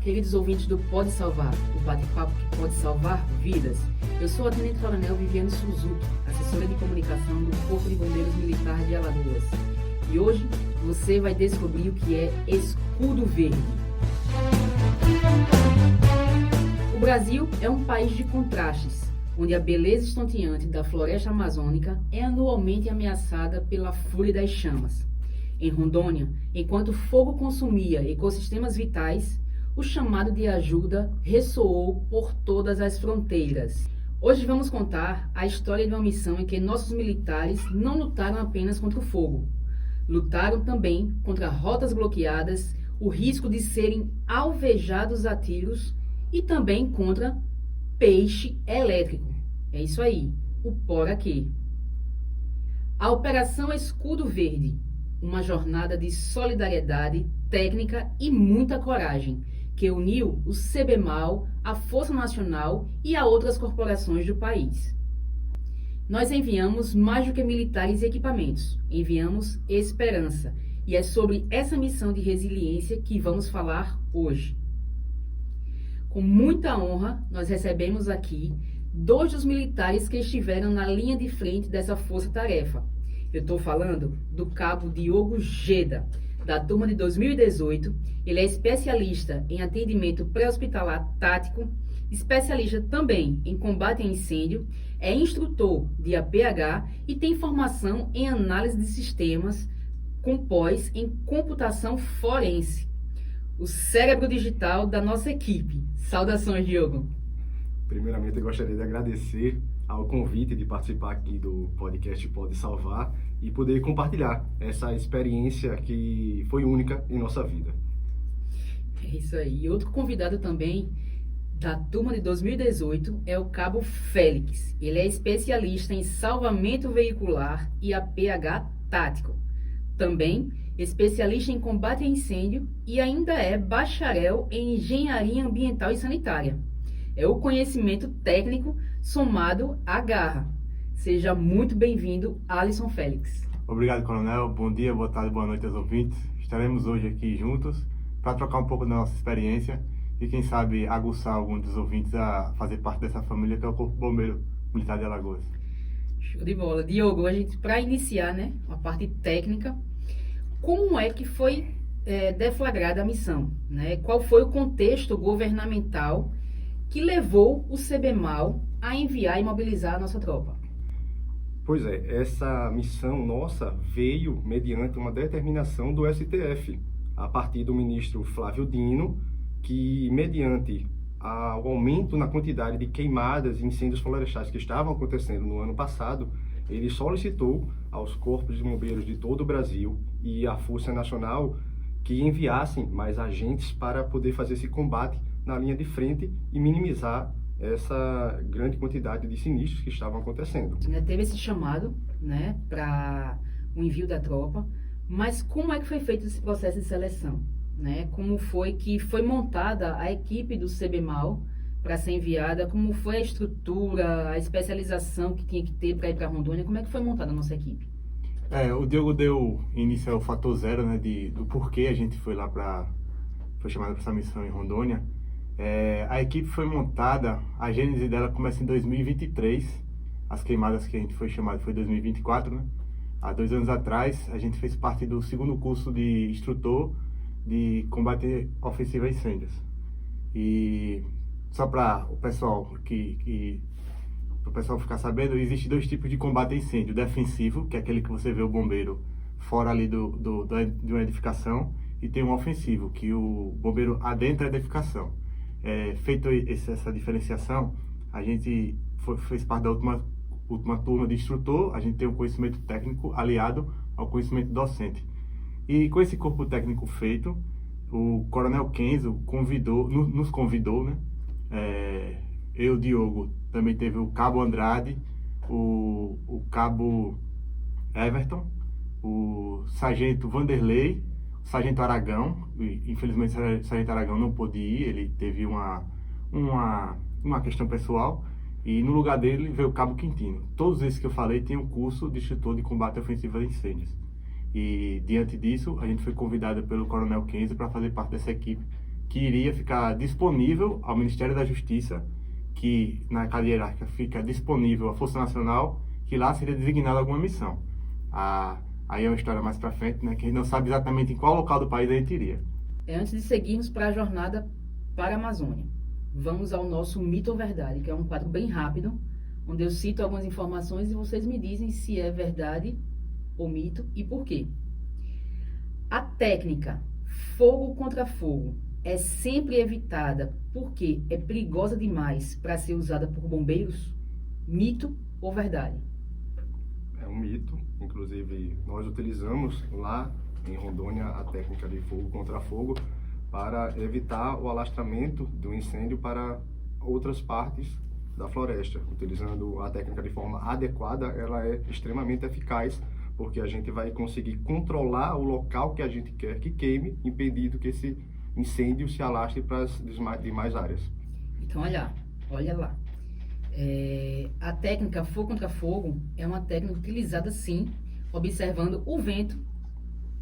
Queridos ouvintes do Pode Salvar, o bate-papo que pode salvar vidas. Eu sou a Tenente Coronel Viviane Suzuki, assessora de comunicação do Corpo de Bombeiros Militar de Alagoas. E hoje você vai descobrir o que é escudo verde. O Brasil é um país de contrastes, onde a beleza estonteante da floresta amazônica é anualmente ameaçada pela fúria das chamas. Em Rondônia, enquanto o fogo consumia ecossistemas vitais, o chamado de ajuda ressoou por todas as fronteiras. Hoje vamos contar a história de uma missão em que nossos militares não lutaram apenas contra o fogo. Lutaram também contra rotas bloqueadas, o risco de serem alvejados a tiros e também contra peixe elétrico. É isso aí, o poraquê. A Operação Escudo Verde, uma jornada de solidariedade, técnica e muita coragem, que uniu o CBMAL, a Força Nacional e a outras corporações do país. Nós enviamos mais do que militares e equipamentos, enviamos esperança, e é sobre essa missão de resiliência que vamos falar hoje. Com muita honra, nós recebemos aqui 2 dos militares que estiveram na linha de frente dessa força-tarefa. Eu estou falando do Cabo Diogo Geda, da turma de 2018, ele é especialista em atendimento pré-hospitalar tático, especialista também em combate a incêndio, é instrutor de APH e tem formação em análise de sistemas com pós em computação forense. O cérebro digital da nossa equipe. Saudações, Diogo. Primeiramente, eu gostaria de agradecer ao convite de participar aqui do podcast Pode Salvar e poder compartilhar essa experiência que foi única em nossa vida. É isso aí. E outro convidado também da turma de 2018 é o Cabo Félix. Ele é especialista em salvamento veicular e APH tático. Também especialista em combate a incêndio e ainda é bacharel em engenharia ambiental e sanitária. É o conhecimento técnico somado à garra. Seja muito bem-vindo, Alisson Félix. Obrigado, Coronel. Bom dia, boa tarde, boa noite aos ouvintes. Estaremos hoje aqui juntos para trocar um pouco da nossa experiência e, quem sabe, aguçar alguns dos ouvintes a fazer parte dessa família que é o Corpo Bombeiro Militar de Alagoas. Show de bola. Diogo, para iniciar, a parte técnica, como é que foi deflagrada a missão? Qual foi o contexto governamental que levou o CBMAL a enviar e mobilizar a nossa tropa? Pois é, essa missão nossa veio mediante uma determinação do STF, a partir do ministro Flávio Dino, que mediante o aumento na quantidade de queimadas e incêndios florestais que estavam acontecendo no ano passado, ele solicitou aos corpos de bombeiros de todo o Brasil e à Força Nacional que enviassem mais agentes para poder fazer esse combate na linha de frente e minimizar essa grande quantidade de sinistros que estavam acontecendo. Teve esse chamado, para o envio da tropa, mas como é que foi feito esse processo de seleção? Como foi que foi montada a equipe do CBMAL para ser enviada? Como foi a estrutura, a especialização que tinha que ter para ir para Rondônia? Como é que foi montada a nossa equipe? O Diogo deu início ao fator zero, do porquê a gente foi foi chamado para essa missão em Rondônia. A equipe foi montada, a gênese dela começa em 2023, as queimadas que a gente foi chamado foi em 2024, Há 2 anos atrás, a gente fez parte do 2º curso de instrutor de combate ofensivo a incêndios. E só para o pessoal o pessoal ficar sabendo, existe 2 tipos de combate a incêndio: defensivo, que é aquele que você vê o bombeiro fora ali de uma edificação, e tem um ofensivo, que o bombeiro adentra a edificação. Feito essa diferenciação, a gente fez parte da última turma de instrutor. A gente tem um conhecimento técnico aliado ao conhecimento docente. E com esse corpo técnico feito, o Coronel Kenzo nos convidou, eu, Diogo, também teve o Cabo Andrade, o Cabo Everton, o Sargento Vanderlei, o Sargento Aragão. Infelizmente o Sargento Aragão não pôde ir, ele teve uma questão pessoal, e no lugar dele veio o Cabo Quintino. Todos esses que eu falei têm um curso de instrutor de combate ofensivo a incêndios. E diante disso, a gente foi convidado pelo Coronel Kenzo para fazer parte dessa equipe que iria ficar disponível ao Ministério da Justiça, que na cadeia hierárquica fica disponível à Força Nacional, que lá seria designada alguma missão. Aí é uma história mais para frente, né, que a gente não sabe exatamente em qual local do país a gente iria. Antes de seguirmos para a jornada para a Amazônia, vamos ao nosso mito ou verdade, que é um quadro bem rápido, onde eu cito algumas informações e vocês me dizem se é verdade ou mito e por quê. A técnica fogo contra fogo é sempre evitada porque é perigosa demais para ser usada por bombeiros? Mito ou verdade? É um mito. Inclusive, nós utilizamos lá em Rondônia a técnica de fogo contra fogo para evitar o alastramento do incêndio para outras partes da floresta. Utilizando a técnica de forma adequada, ela é extremamente eficaz, porque a gente vai conseguir controlar o local que a gente quer que queime, impedindo que esse incêndio se alastre para as demais áreas. Então, olha lá. A técnica fogo contra fogo é uma técnica utilizada, sim, observando o vento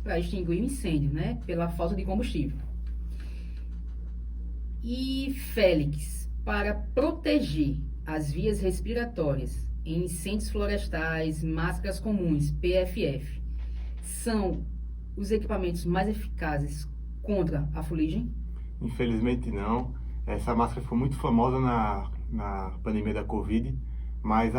para extinguir o incêndio, né? Pela falta de combustível. E Félix, para proteger as vias respiratórias em incêndios florestais, máscaras comuns, PFF, são os equipamentos mais eficazes contra a fuligem? Infelizmente não. Essa máscara ficou muito famosa na pandemia da Covid, mas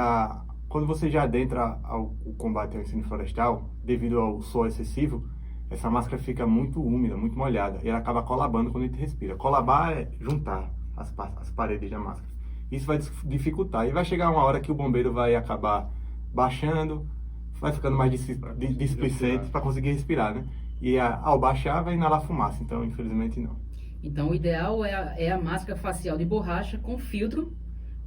quando você já adentra o combate ao incêndio florestal, devido ao sol excessivo, essa máscara fica muito úmida, muito molhada, e ela acaba colabando quando a gente respira. Colabar é juntar as paredes da máscara. Isso vai dificultar, e vai chegar uma hora que o bombeiro vai acabar baixando, vai ficando mais displicente para conseguir respirar, né? E ao baixar vai inalar fumaça, então infelizmente não. Então o ideal é a máscara facial de borracha com filtro,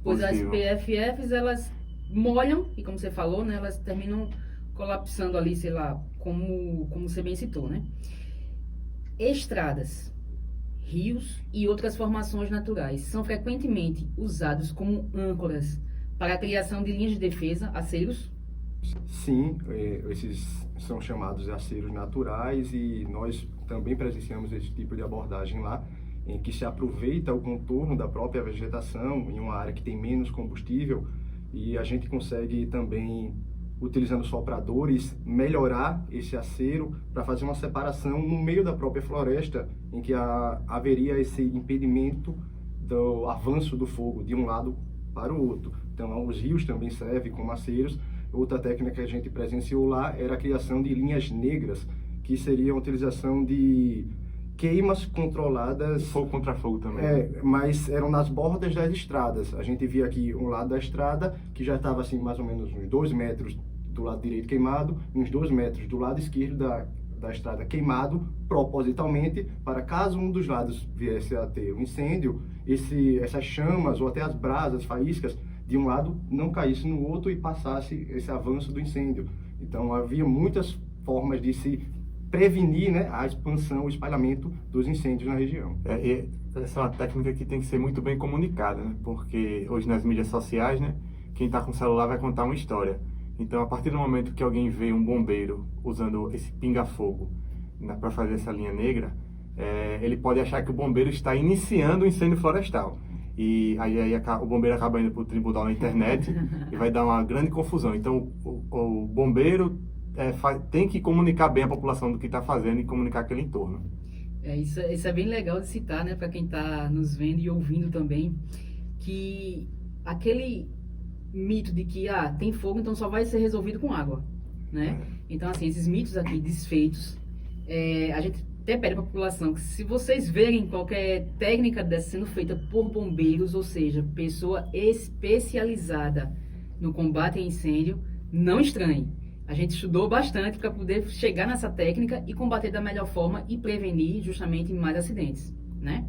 pois Possível. as PFFs elas molham e, como você falou, né, elas terminam colapsando ali, sei lá, como você bem citou, né? Estradas, rios e outras formações naturais são frequentemente usados como âncoras para a criação de linhas de defesa, aceiros? Sim, esses são chamados de aceiros naturais e nós também presenciamos esse tipo de abordagem lá, em que se aproveita o contorno da própria vegetação em uma área que tem menos combustível e a gente consegue também, utilizando sopradores, melhorar esse aceiro para fazer uma separação no meio da própria floresta, em que haveria esse impedimento do avanço do fogo de um lado para o outro. Então, os rios também servem como aceiros. Outra técnica que a gente presenciou lá era a criação de linhas negras, que seria a utilização de queimas controladas... Fogo contra fogo também. Mas eram nas bordas das estradas. A gente via aqui um lado da estrada, que já estava assim, mais ou menos uns 2 metros do lado direito queimado, e uns 2 metros do lado esquerdo da estrada queimado, propositalmente, para caso um dos lados viesse a ter um incêndio, essas chamas ou até as brasas, faíscas, de um lado não caísse no outro e passasse esse avanço do incêndio. Então havia muitas formas de se prevenir, né, a expansão, o espalhamento dos incêndios na região. Essa é uma técnica que tem que ser muito bem comunicada, né? Porque hoje nas mídias sociais, né, quem está com o celular vai contar uma história. Então, a partir do momento que alguém vê um bombeiro usando esse pinga-fogo para fazer essa linha negra, ele pode achar que o bombeiro está iniciando o incêndio florestal. E aí o bombeiro acaba indo para o tribunal na internet e vai dar uma grande confusão. Então, o bombeiro tem que comunicar bem a população do que está fazendo e comunicar aquele entorno. Isso é bem legal de citar, né, para quem está nos vendo e ouvindo também, que aquele mito de que tem fogo, então só vai ser resolvido com água, né? Então, assim, esses mitos aqui desfeitos, a gente até pede para a população que, se vocês verem qualquer técnica dessa sendo feita por bombeiros, ou seja, pessoa especializada no combate a incêndio, não estranhe. A gente estudou bastante para poder chegar nessa técnica e combater da melhor forma e prevenir justamente mais acidentes, né?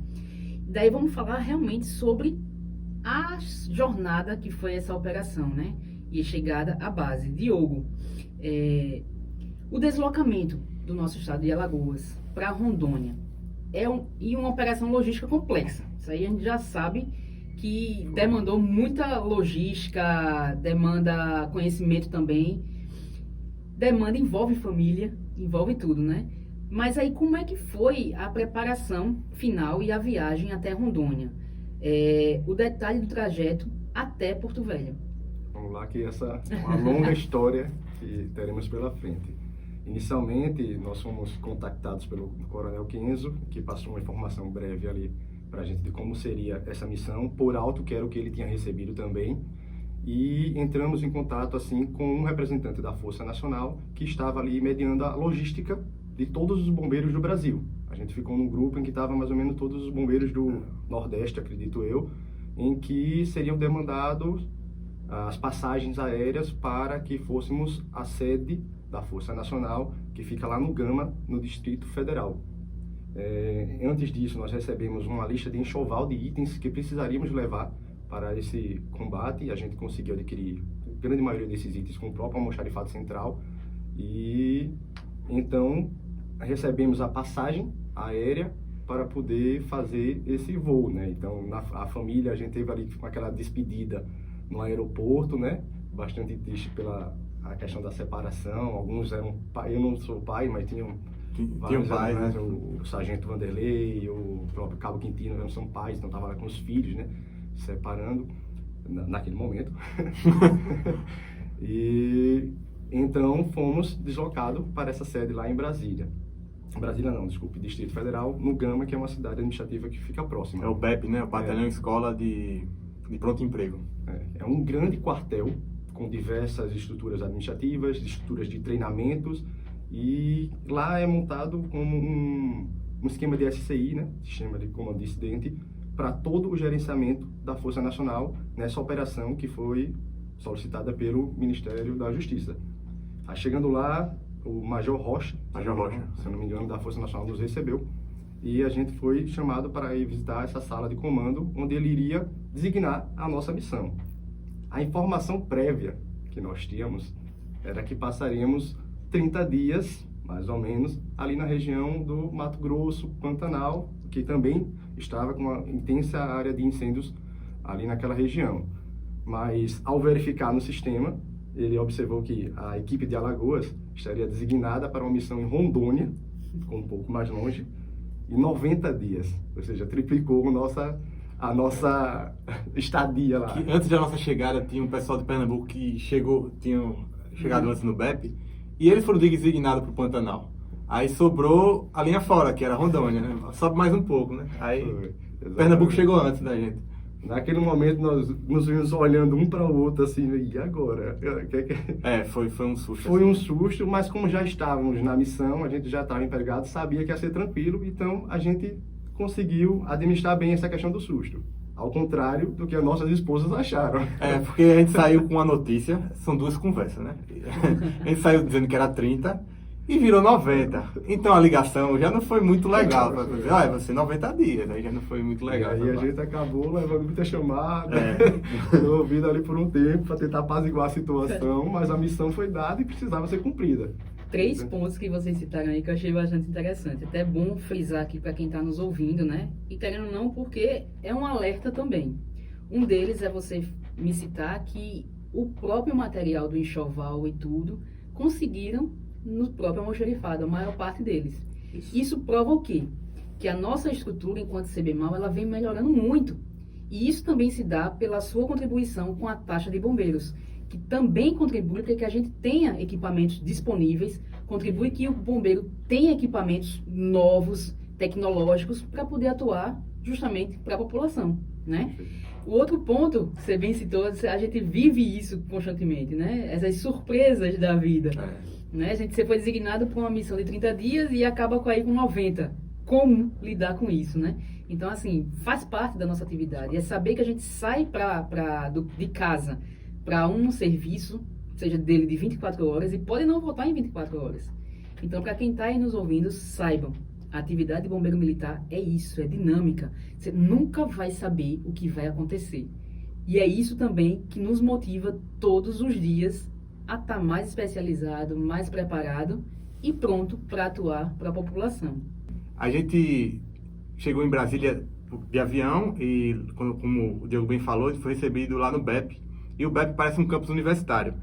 Daí vamos falar realmente sobre a jornada que foi essa operação, né? E a chegada à base. Diogo, o deslocamento do nosso estado de Alagoas para Rondônia e uma operação logística complexa. Isso aí a gente já sabe que demandou muita logística, demanda conhecimento também, envolve família, envolve tudo, né? Mas aí como é que foi a preparação final e a viagem até Rondônia? O detalhe do trajeto até Porto Velho. Vamos lá, que essa é uma longa história que teremos pela frente. Inicialmente, nós fomos contactados pelo Coronel Kenzo, que passou uma informação breve ali para a gente de como seria essa missão, por alto, que era o que ele tinha recebido também. E entramos em contato assim com um representante da Força Nacional que estava ali mediando a logística de todos os bombeiros do Brasil. A gente ficou num grupo em que estava mais ou menos todos os bombeiros do Nordeste, acredito eu, em que seriam demandados as passagens aéreas para que fôssemos a sede da Força Nacional, que fica lá no Gama, no Distrito Federal. Antes disso, nós recebemos uma lista de enxoval de itens que precisaríamos levar para esse combate, e a gente conseguiu adquirir a grande maioria desses itens com o próprio almoxarifado central, e então recebemos a passagem aérea para poder fazer esse voo, né? Então, a família, a gente teve ali com aquela despedida no aeroporto, né? Bastante triste pela a questão da separação. Alguns eram pai, eu não sou pai, mas tinham vários pais, né? né? O sargento Vanderlei, o próprio Cabo Quintino, não são pais, então estavam lá com os filhos, né? Separando naquele momento. E então fomos deslocados para essa sede lá em Brasília. Brasília não, desculpe, Distrito Federal, no Gama, que é uma cidade administrativa que fica próxima. É o BEP, né? O Batalhão Escola de Pronto Emprego. É um grande quartel com diversas estruturas administrativas, estruturas de treinamentos, e lá é montado como um esquema de SCI, né? Sistema de Comando de Incidente, para todo o gerenciamento da Força Nacional nessa operação que foi solicitada pelo Ministério da Justiça. Aí chegando lá, o Major Rocha, se eu não me engano, da Força Nacional nos recebeu, e a gente foi chamado para ir visitar essa sala de comando, onde ele iria designar a nossa missão. A informação prévia que nós tínhamos era que passaríamos 30 dias, mais ou menos, ali na região do Mato Grosso, Pantanal, que também estava com uma intensa área de incêndios ali naquela região. Mas, ao verificar no sistema, ele observou que a equipe de Alagoas estaria designada para uma missão em Rondônia, ficou um pouco mais longe, em 90 dias, ou seja, triplicou a nossa estadia lá. Que antes da nossa chegada, tinha um pessoal de Pernambuco que tinham chegado antes no BEP, e eles foram designados para o Pantanal. Aí sobrou a linha fora, que era Rondônia, né? Sobe mais um pouco, né? Aí Pernambuco chegou antes da gente. Naquele momento nós nos vimos olhando um para o outro assim, e agora? Foi um susto. Foi um susto, mas como já estávamos na missão, a gente já estava empregado, sabia que ia ser tranquilo, então a gente conseguiu administrar bem essa questão do susto. Ao contrário do que as nossas esposas acharam. Porque a gente saiu com a notícia, são duas conversas, né? A gente saiu dizendo que era 30 e virou 90. Então a ligação já não foi muito legal. Para dizer, vai ser 90 dias, aí já não foi muito legal. E aí a gente acabou levando muita chamada, ouvido ali por um tempo para tentar apaziguar a situação, mas a missão foi dada e precisava ser cumprida. 3 pontos que vocês citaram aí que eu achei bastante interessante. Até é bom frisar aqui para quem está nos ouvindo, né? E querendo ou não, porque é um alerta também. Um deles é você me citar que o próprio material do enxoval e tudo conseguiram no próprio almoxarifado, a maior parte deles. Isso prova o quê? Que a nossa estrutura enquanto CBMAL, ela vem melhorando muito. E isso também se dá pela sua contribuição com a taxa de bombeiros, que também contribui para que a gente tenha equipamentos disponíveis, contribui que o bombeiro tenha equipamentos novos, tecnológicos, para poder atuar justamente para a população, né? O outro ponto, que você bem citou, a gente vive isso constantemente, né? Essas surpresas da vida. Né? Você foi designado para uma missão de 30 dias e acaba com 90. Como lidar com isso, né? Então, assim, faz parte da nossa atividade. É saber que a gente sai de casa para um serviço, seja dele de 24 horas, e pode não voltar em 24 horas. Então, para quem está aí nos ouvindo, saibam, a atividade de bombeiro militar é isso, é dinâmica. Você nunca vai saber o que vai acontecer. E é isso também que nos motiva todos os dias a estar mais especializado, mais preparado e pronto para atuar para a população. A gente chegou em Brasília de avião e, como o Diego bem falou, foi recebido lá no BEP. E o BEP parece um campus universitário.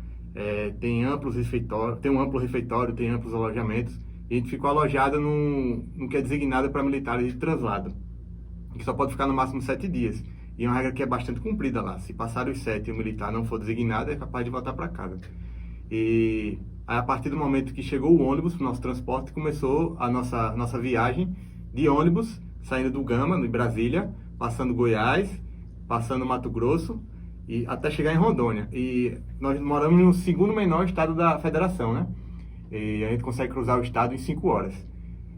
Tem um amplo refeitório, tem amplos alojamentos. E a gente ficou alojado num que é designado para militares de translado, que só pode ficar no máximo 7 dias. E é uma regra que é bastante cumprida lá. Se passar os 7 e o militar não for designado, é capaz de voltar para casa. E aí, a partir do momento que chegou o ônibus para o nosso transporte, começou a nossa viagem de ônibus, saindo do Gama, de Brasília, passando Goiás, passando Mato Grosso, e até chegar em Rondônia. E nós moramos no segundo menor estado da federação, né? E a gente consegue cruzar o estado em 5 horas.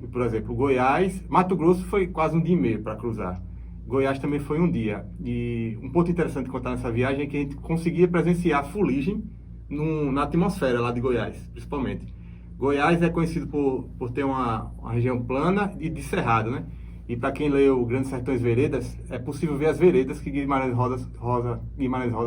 E, por exemplo, Goiás, Mato Grosso foi quase 1 dia e meio para cruzar. Goiás também foi 1 dia. E um ponto interessante de contar nessa viagem é que a gente conseguia presenciar a fuligem na atmosfera lá de Goiás, principalmente. Goiás é conhecido por ter uma região plana e de cerrado, né? E para quem leu Grandes Sertões Veredas, é possível ver as veredas que Guimarães Rosa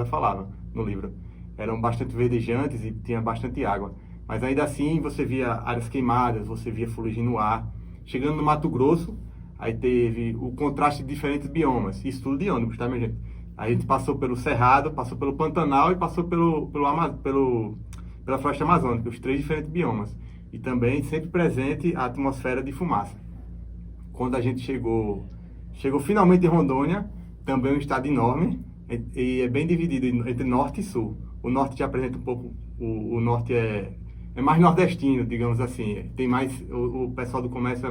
falava no livro. Eram bastante verdejantes e tinha bastante água. Mas ainda assim você via áreas queimadas, você via fuligem no ar. Chegando no Mato Grosso, aí teve o contraste de diferentes biomas. Isso tudo de ônibus, tá, minha gente? A gente passou pelo Cerrado, passou pelo Pantanal e passou pela Floresta Amazônica, os 3 diferentes biomas. E também sempre presente a atmosfera de fumaça. Quando a gente chegou finalmente em Rondônia, também um estado enorme, e é bem dividido entre norte e sul. O norte já apresenta um pouco, o norte é mais nordestino, digamos assim. Tem mais, o pessoal do comércio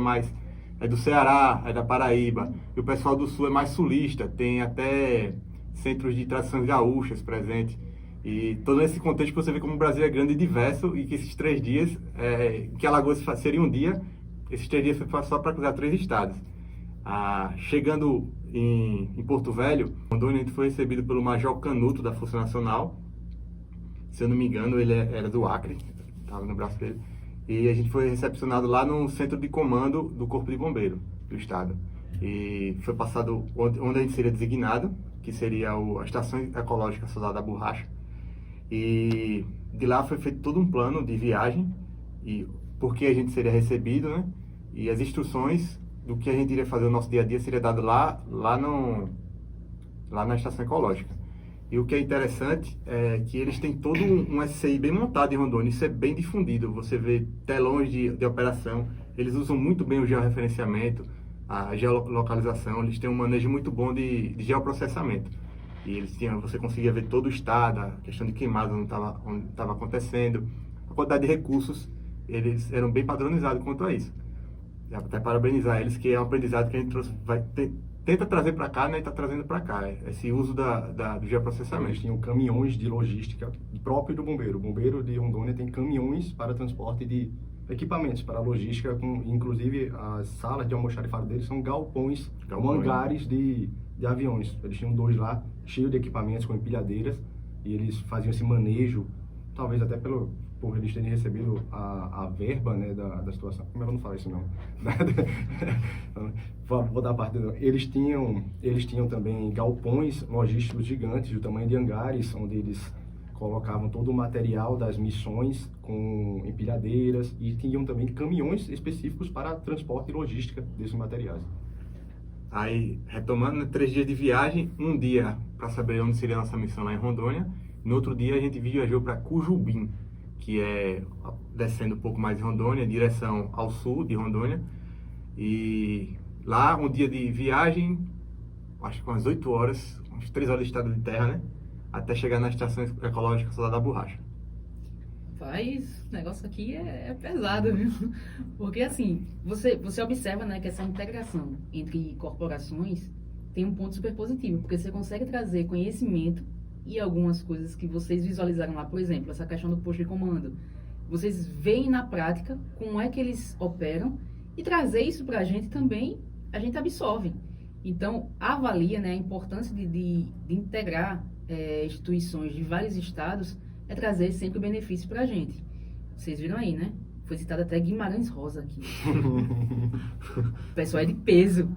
é do Ceará, é da Paraíba, e o pessoal do sul é mais sulista, tem até centros de tradições gaúchas presentes. E todo esse contexto você vê como o Brasil é grande e diverso, e que esses 3 dias, que Alagoas seria 1 dia, esses 3 dias foi só para cruzar 3 estados. Chegando em Porto Velho, Rondônia, a gente foi recebido pelo Major Canuto, da Força Nacional. Se eu não me engano, ele era do Acre, estava no braço dele. E a gente foi recepcionado lá no centro de comando do Corpo de Bombeiro do estado. E foi passado onde a gente seria designado, que seria a Estação Ecológica Soldado da Borracha. E de lá foi feito todo um plano de viagem, e por que a gente seria recebido, né? E as instruções do que a gente iria fazer no nosso dia a dia seria dado lá na Estação Ecológica. E o que é interessante é que eles têm todo um SCI bem montado em Rondônia, isso é bem difundido, você vê telões de operação, eles usam muito bem o georreferenciamento, a geolocalização, eles têm um manejo muito bom de geoprocessamento. E você conseguia ver todo o estado, a questão de queimada onde estava acontecendo, a quantidade de recursos, eles eram bem padronizados quanto a isso. Até parabenizar eles, que é um aprendizado que a gente tenta trazer para cá, né, e está trazendo para cá, esse uso do geoprocessamento. Eles tinham caminhões de logística próprio do bombeiro. O bombeiro de Rondônia tem caminhões para transporte de equipamentos para logística, inclusive as salas de almoxarifado deles são galpões. Hangares de aviões. Eles tinham 2 lá, cheios de equipamentos, com empilhadeiras, e eles faziam esse manejo, talvez até por eles terem recebido a verba, né, da situação. Como ela não fala isso, não. Vou dar parte do... Eles tinham também galpões logísticos gigantes, do tamanho de hangares, onde eles colocavam todo o material das missões com empilhadeiras, e tinham também caminhões específicos para transporte e logística desses materiais. Aí, retomando, né, 3 dias de viagem, 1 dia para saber onde seria a nossa missão lá em Rondônia. No outro dia a gente viajou para Cujubim, que é descendo um pouco mais de Rondônia, em direção ao sul de Rondônia. E lá, 1 dia de viagem, acho que umas 8 horas, umas 3 horas de estrada de terra, né? Até chegar na Estação Ecológica Soldado da Borracha. O negócio aqui é pesado, viu? Porque assim, você observa, né, que essa integração entre corporações tem um ponto super positivo, porque você consegue trazer conhecimento e algumas coisas que vocês visualizaram lá, por exemplo, essa questão do posto de comando. Vocês veem na prática como é que eles operam e trazer isso para a gente também, a gente absorve. Então, avalia, né, a importância de integrar instituições de vários estados, é trazer sempre benefício para a gente. Vocês viram aí, né? Foi citado até Guimarães Rosa aqui. O pessoal é de peso.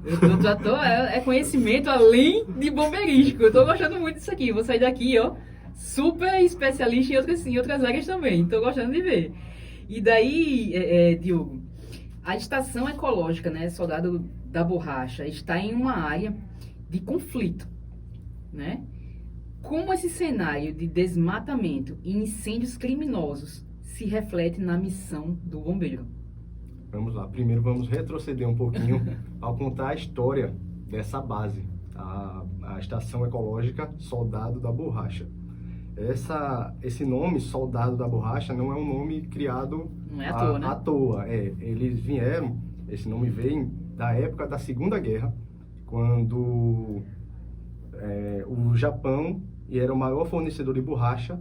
É conhecimento além de bombeirístico. Eu tô gostando muito disso aqui. Vou sair daqui, ó, super especialista em outras áreas também. Tô gostando de ver. E daí, Diogo, a estação ecológica, né, Soldado da Borracha, está em uma área de conflito, né? Como esse cenário de desmatamento e incêndios criminosos se reflete na missão do bombeiro? Vamos lá. Primeiro vamos retroceder um pouquinho ao contar a história dessa base, a Estação Ecológica Soldado da Borracha. Esse nome, Soldado da Borracha, não é um nome criado Não é à toa, né? à toa. Eles vieram, esse nome vem da época da Segunda Guerra, quando o Japão era o maior fornecedor de borracha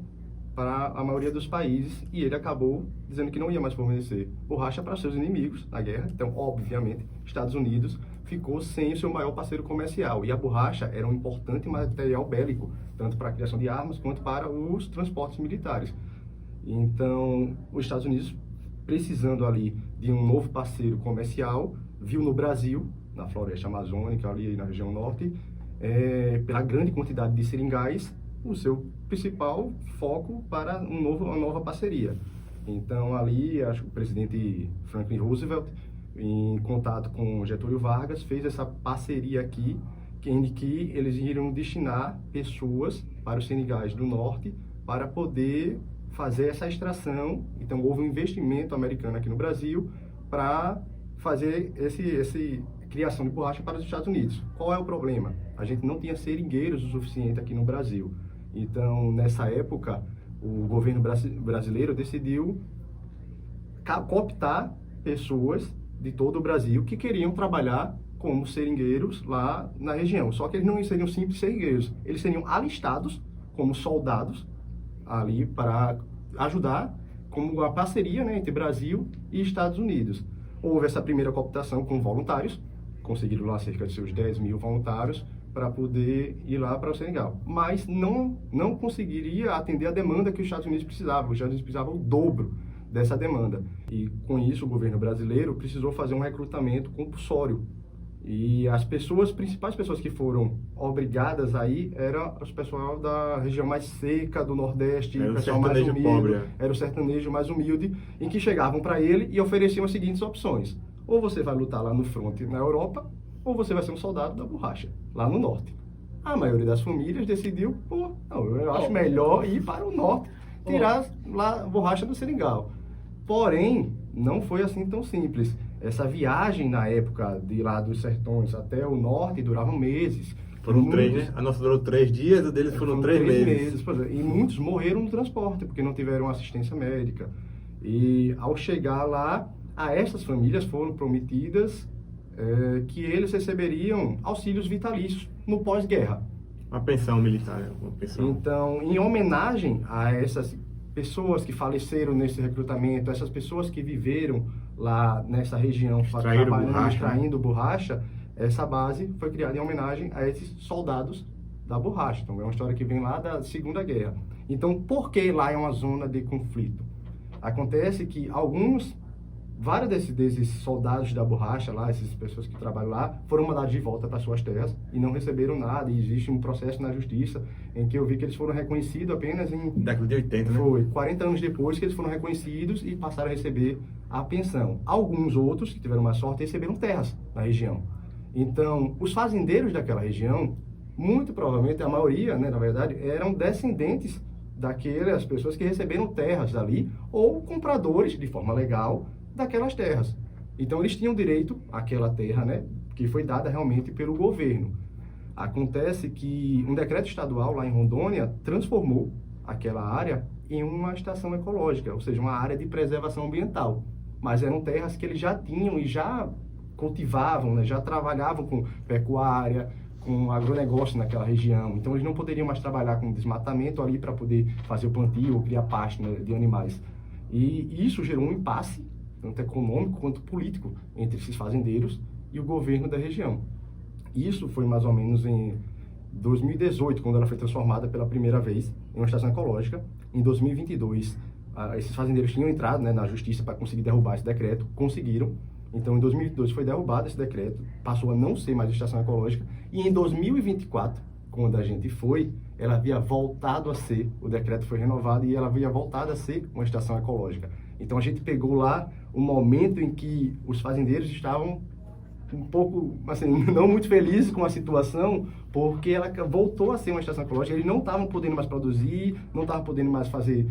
para a maioria dos países, e ele acabou dizendo que não ia mais fornecer borracha para seus inimigos na guerra. Então, obviamente, Estados Unidos ficou sem o seu maior parceiro comercial, e a borracha era um importante material bélico, tanto para a criação de armas quanto para os transportes militares. Então, os Estados Unidos, precisando ali de um novo parceiro comercial, viu no Brasil, na floresta amazônica, ali na região norte, pela grande quantidade de seringais, o seu principal foco para uma nova parceria. Então, ali, acho que o presidente Franklin Roosevelt, em contato com Getúlio Vargas, fez essa parceria aqui, em que eles iriam destinar pessoas para os seringais do norte para poder fazer essa extração. Então, houve um investimento americano aqui no Brasil para fazer essa criação de borracha para os Estados Unidos. Qual é o problema? A gente não tinha seringueiros o suficiente aqui no Brasil. Então, nessa época, o governo brasileiro decidiu cooptar pessoas de todo o Brasil que queriam trabalhar como seringueiros lá na região. Só que eles não seriam simples seringueiros, eles seriam alistados como soldados ali para ajudar como uma parceria, né, entre Brasil e Estados Unidos. Houve essa primeira cooptação com voluntários, conseguiram lá cerca de seus 10 mil voluntários para poder ir lá para o Senegal. Mas não conseguiria atender a demanda que os Estados Unidos precisavam. Os Estados Unidos precisavam o dobro dessa demanda. E com isso o governo brasileiro precisou fazer um recrutamento compulsório. E as principais pessoas que foram obrigadas aí eram os pessoal da região mais seca do Nordeste, o pessoal mais humilde, pobre, era o sertanejo mais humilde, em que chegavam para ele e ofereciam as seguintes opções: ou você vai lutar lá no fronte na Europa, ou você vai ser um soldado da borracha, lá no norte. A maioria das famílias decidiu, eu acho melhor ir para o norte, tirar lá a borracha do seringal. Porém, não foi assim tão simples. Essa viagem na época de lá dos sertões até o norte durava meses. Foram 3, né? A nossa durou 3 dias, o deles foram 3 meses. E muitos morreram no transporte, porque não tiveram assistência médica. E ao chegar lá, a essas famílias foram prometidas que eles receberiam auxílios vitalícios no pós-guerra. Uma pensão militar, uma pensão. Então, em homenagem a essas pessoas que faleceram nesse recrutamento, essas pessoas que viveram lá nessa região extraindo borracha, essa base foi criada em homenagem a esses soldados da borracha. Então, é uma história que vem lá da Segunda Guerra. Então, por que lá é uma zona de conflito? Acontece que vários desses soldados da borracha lá, essas pessoas que trabalham lá, foram mandados de volta para suas terras e não receberam nada. E existe um processo na justiça em que eu vi que eles foram reconhecidos apenas em... década de 80, né? Foi 40 anos depois que eles foram reconhecidos e passaram a receber a pensão. Alguns outros, que tiveram mais sorte, receberam terras na região. Então, os fazendeiros daquela região, muito provavelmente, a maioria, né, na verdade, eram descendentes daquelas pessoas que receberam terras ali, ou compradores, de forma legal, daquelas terras. Então, eles tinham direito àquela terra, né, que foi dada realmente pelo governo. Acontece que um decreto estadual lá em Rondônia transformou aquela área em uma estação ecológica, ou seja, uma área de preservação ambiental. Mas eram terras que eles já tinham e já cultivavam, né, já trabalhavam com pecuária, com agronegócio naquela região. Então, eles não poderiam mais trabalhar com desmatamento ali para poder fazer o plantio ou criar pasto, né, de animais. E isso gerou um impasse, tanto econômico quanto político, entre esses fazendeiros e o governo da região. Isso foi mais ou menos em 2018, quando ela foi transformada pela primeira vez em uma estação ecológica. Em 2022, esses fazendeiros tinham entrado, né, na justiça para conseguir derrubar esse decreto, conseguiram. Então, em 2022 foi derrubado esse decreto, passou a não ser mais estação ecológica. E em 2024, quando a gente foi, ela havia voltado a ser, o decreto foi renovado e ela havia voltado a ser uma estação ecológica. Então, a gente pegou lá o momento em que os fazendeiros estavam um pouco, assim, não muito felizes com a situação, porque ela voltou a ser uma estação ecológica. Eles não estavam podendo mais produzir, não estavam podendo mais fazer,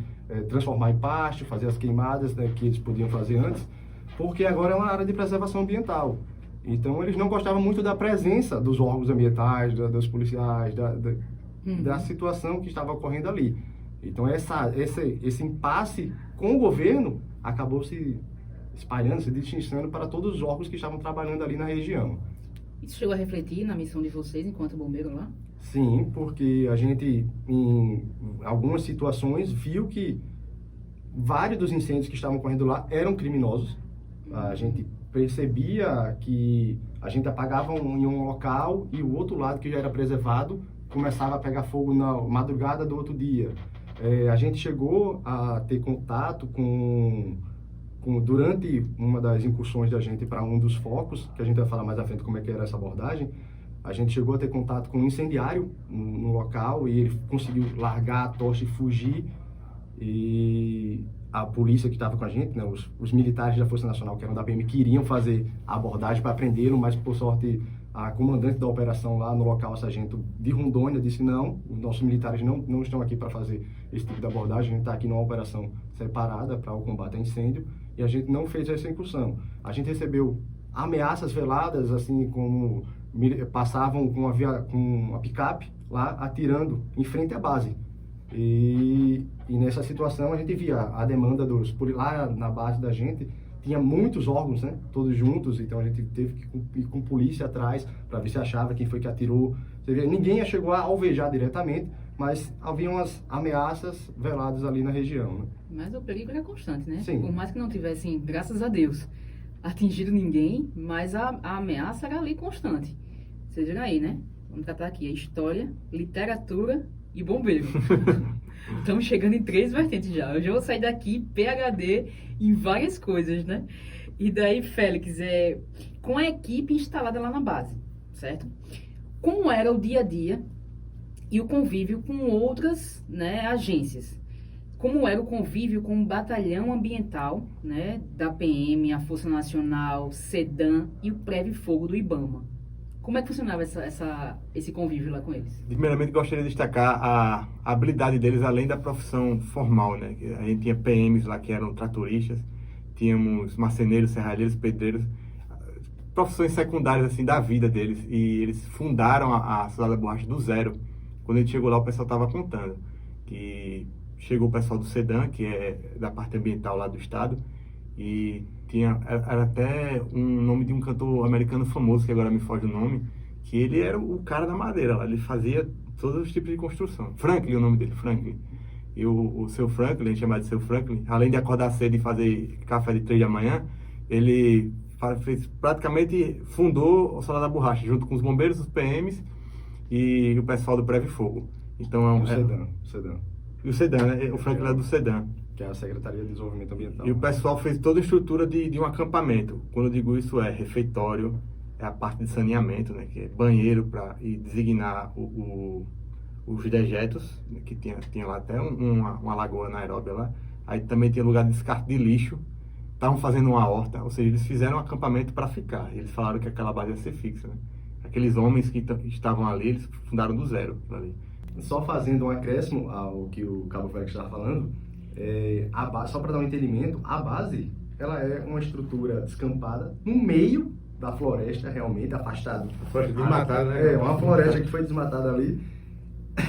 transformar em pasto, fazer as queimadas, né, que eles podiam fazer antes, porque agora é uma área de preservação ambiental. Então, eles não gostavam muito da presença dos órgãos ambientais, dos policiais, da situação que estava ocorrendo ali. Então, esse impasse com o governo acabou se espalhando, se distanciando para todos os órgãos que estavam trabalhando ali na região. Isso chegou a refletir na missão de vocês enquanto bombeiro lá? Sim, porque a gente, em algumas situações, viu que vários dos incêndios que estavam ocorrendo lá eram criminosos. A gente percebia que a gente apagava em um local e o outro lado, que já era preservado, começava a pegar fogo na madrugada do outro dia. A gente chegou a ter contato durante uma das incursões da gente para um dos focos, que a gente vai falar mais à frente como é que era essa abordagem. A gente chegou a ter contato com um incendiário no local e ele conseguiu largar a tocha e fugir. E a polícia que estava com a gente, né, os militares da Força Nacional, que eram da PM, queriam fazer a abordagem para prendê-lo, mas por sorte a comandante da operação lá no local, a sargento de Rondônia, disse não, os nossos militares não estão aqui para fazer esse tipo de abordagem, a gente está aqui numa operação separada para o combate a incêndio, e a gente não fez essa incursão. A gente recebeu ameaças veladas, assim como passavam com uma picape lá atirando em frente à base. E nessa situação a gente via a demanda lá na base da gente, tinha muitos órgãos, né, todos juntos, então a gente teve que ir com polícia atrás para ver se achava quem foi que atirou. Você vê, ninguém chegou a alvejar diretamente, mas havia umas ameaças veladas ali na região. Né? Mas o perigo era constante, né? Sim. Por mais que não tivessem, graças a Deus, atingido ninguém, mas a ameaça era ali constante. Vocês viram aí, né? Vamos tratar aqui a história, literatura e bombeiro. Estamos chegando em 3 vertentes já. Eu já vou sair daqui PhD em várias coisas, né? E daí, Félix, com a equipe instalada lá na base, certo? Como era o dia a dia e o convívio com outras, né, agências? Como era o convívio com o batalhão ambiental, né, da PM, a Força Nacional, SEDAM e o Preve Fogo do IBAMA? Como é que funcionava esse convívio lá com eles? Primeiramente, gostaria de destacar a habilidade deles, além da profissão formal, né? A gente tinha PMs lá que eram tratoristas, tínhamos marceneiros, serralheiros, pedreiros, profissões secundárias, assim, da vida deles. E eles fundaram a Cidade da Borracha do zero. Quando a gente chegou lá, o pessoal estava contando que chegou o pessoal do SEDAM, que é da parte ambiental lá do estado, e era até um nome de um cantor americano famoso, que agora me foge o nome, que ele era o cara da madeira lá, ele fazia todos os tipos de construção. Franklin, o nome dele, Franklin. E o seu Franklin, a gente chama de seu Franklin, além de acordar cedo e fazer café de 3 da manhã, ele praticamente fundou o Soldado da Borracha, junto com os bombeiros, os PMs e o pessoal do Preve Fogo. Então, o SEDAM. E o SEDAM, né? O Franklin é do SEDAM. Que é a Secretaria de Desenvolvimento Ambiental. E o pessoal fez toda a estrutura de um acampamento. Quando eu digo isso, é refeitório, é a parte de saneamento, né, que é banheiro para designar os dejetos, né, que tinha lá até uma lagoa na aeróbia lá. Aí também tinha lugar de descarte de lixo. Estavam fazendo uma horta, ou seja, eles fizeram um acampamento para ficar. Eles falaram que aquela base ia ser fixa, né? Aqueles homens que estavam ali, eles fundaram do zero ali. Só fazendo um acréscimo ao que o Cabo Félix estava falando, só para dar um entendimento, a base ela é uma estrutura descampada no meio da floresta, realmente afastada. Floresta desmatada, né? É uma floresta que foi desmatada ali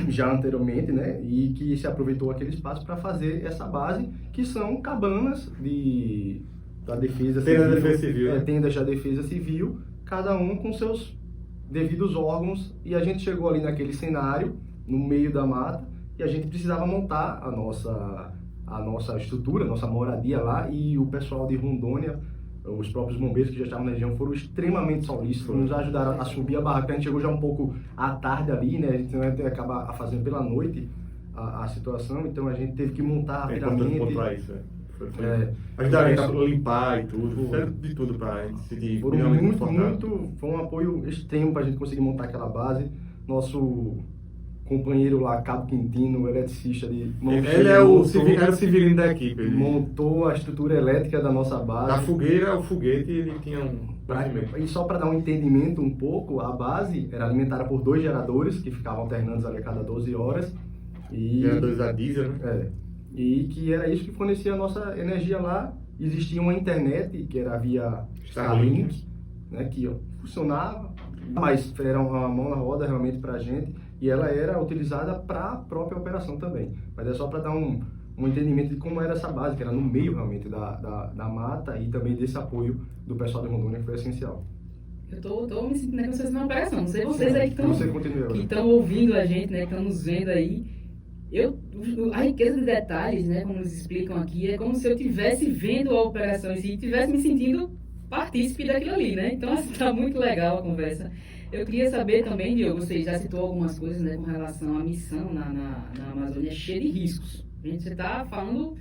já anteriormente, né? E que se aproveitou aquele espaço para fazer essa base, que são cabanas da defesa civil, tendas da defesa civil, cada um com seus devidos órgãos, e a gente chegou ali naquele cenário, no meio da mata, e a gente precisava montar a nossa estrutura, a nossa moradia lá, e o pessoal de Rondônia, os próprios bombeiros que já estavam na região, foram extremamente solícitos, nos ajudaram a subir a barraca. A gente chegou já um pouco à tarde ali, né? A gente vai acabar fazendo pela noite a situação, então a gente teve que montar rapidamente. É importante pontuar isso, ajudaram a limpar e tudo, fizeram de tudo para a gente se sentir foi um apoio extremo para a gente conseguir montar aquela base. Nosso companheiro lá, Cabo Quintino, eletricista de ele era o civilino da equipe. Ele montou a estrutura elétrica da nossa base. Da fogueira ao foguete, ele tinha E só para dar um entendimento um pouco, a base era alimentada por 2 geradores que ficavam alternando ali a cada 12 horas. Geradores a diesel, né? E que era isso que fornecia a nossa energia lá existia uma internet que era via Starlink, né, que funcionava, mas era uma mão na roda realmente para a gente, e ela era utilizada para a própria operação também. Mas é só para dar um entendimento de como era essa base, que era no meio realmente da mata, e também desse apoio do pessoal de Rondônia, que foi essencial. Eu tô me sentindo como se fosse uma operação. Não sei vocês aí que estão ouvindo a gente, né, que estão nos vendo aí. A riqueza de detalhes, né, como eles explicam aqui, é como se eu estivesse vendo a operação em si e estivesse me sentindo partícipe daquilo ali, né? Então, está muito legal a conversa. Eu queria saber também, Diogo, você já citou algumas coisas, né, com relação à missão na Amazônia, cheia de riscos. A gente está falando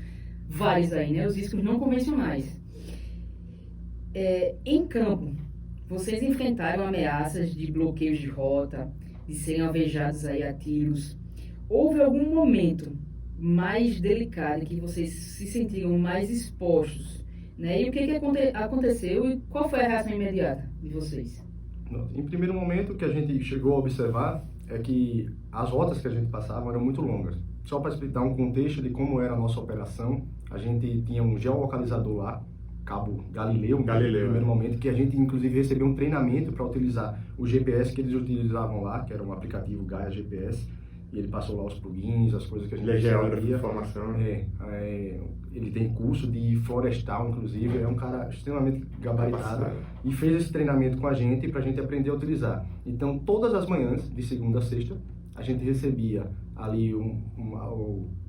vários aí, né, os riscos não convencionais. Em campo, vocês enfrentaram ameaças de bloqueios de rota, de serem alvejados aí a tiros. Houve algum momento mais delicado em que vocês se sentiram mais expostos, né? E o que aconteceu e qual foi a reação imediata de vocês? Em primeiro momento, o que a gente chegou a observar é que as rotas que a gente passava eram muito longas. Só para explicar um contexto de como era a nossa operação, a gente tinha um geolocalizador lá, Cabo Galileu, no primeiro momento, que a gente inclusive recebeu um treinamento para utilizar o GPS que eles utilizavam lá, que era um aplicativo Gaia GPS, e ele passou lá os plugins, as coisas que a gente ele é geógrafo de formação. Ele tem curso de florestal, inclusive, é um cara extremamente gabaritado e fez esse treinamento com a gente para a gente aprender a utilizar. Então, todas as manhãs, de segunda a sexta, a gente recebia ali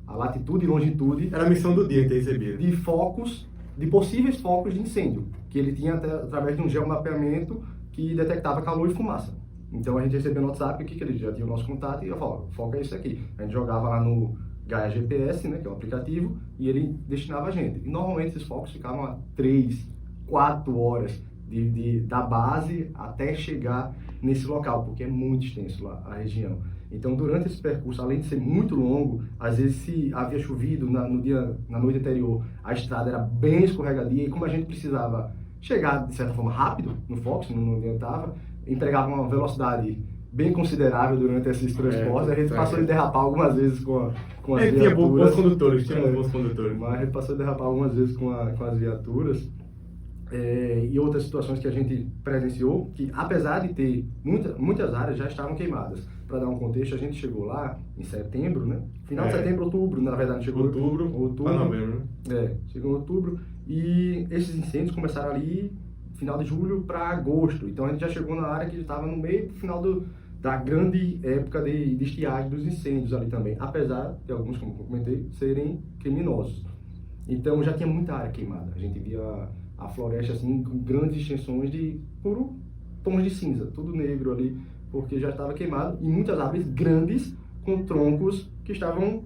a latitude e longitude. Era a missão do dia que recebia. De possíveis focos de incêndio, que ele tinha através de um geomapeamento que detectava calor e fumaça. Então a gente recebia no WhatsApp que ele já tinha o nosso contato e eu falava, foca isso aqui. A gente jogava lá no Gaia GPS, né, que é o aplicativo, e ele destinava a gente. E normalmente esses focos ficavam a 3, 4 horas da base até chegar nesse local, porque é muito extenso lá a região. Então, durante esse percurso, além de ser muito longo, às vezes se havia chovido na noite anterior, a estrada era bem escorregadia e como a gente precisava chegar, de certa forma, rápido no Fox, não adiantava, entregava uma velocidade bem considerável durante esses transportes. A gente passou a derrapar algumas vezes com as viaturas. Tinha bons condutores, bons condutores. Mas a gente passou a derrapar algumas vezes com as viaturas. E outras situações que a gente presenciou, que apesar de ter muitas áreas já estavam queimadas. Para dar um contexto, a gente chegou lá em setembro, né? Final de setembro, outubro, na verdade chegou outubro para novembro, né? Chegou em outubro e esses incêndios começaram ali final de julho para agosto. Então a gente já chegou na área que estava no meio do final da grande época de estiagem dos incêndios ali também, apesar de alguns, como eu comentei, serem criminosos. Então já tinha muita área queimada. A gente via a floresta assim com grandes extensões de puro tons de cinza, tudo negro ali, porque já estava queimado, e muitas árvores grandes com troncos que estavam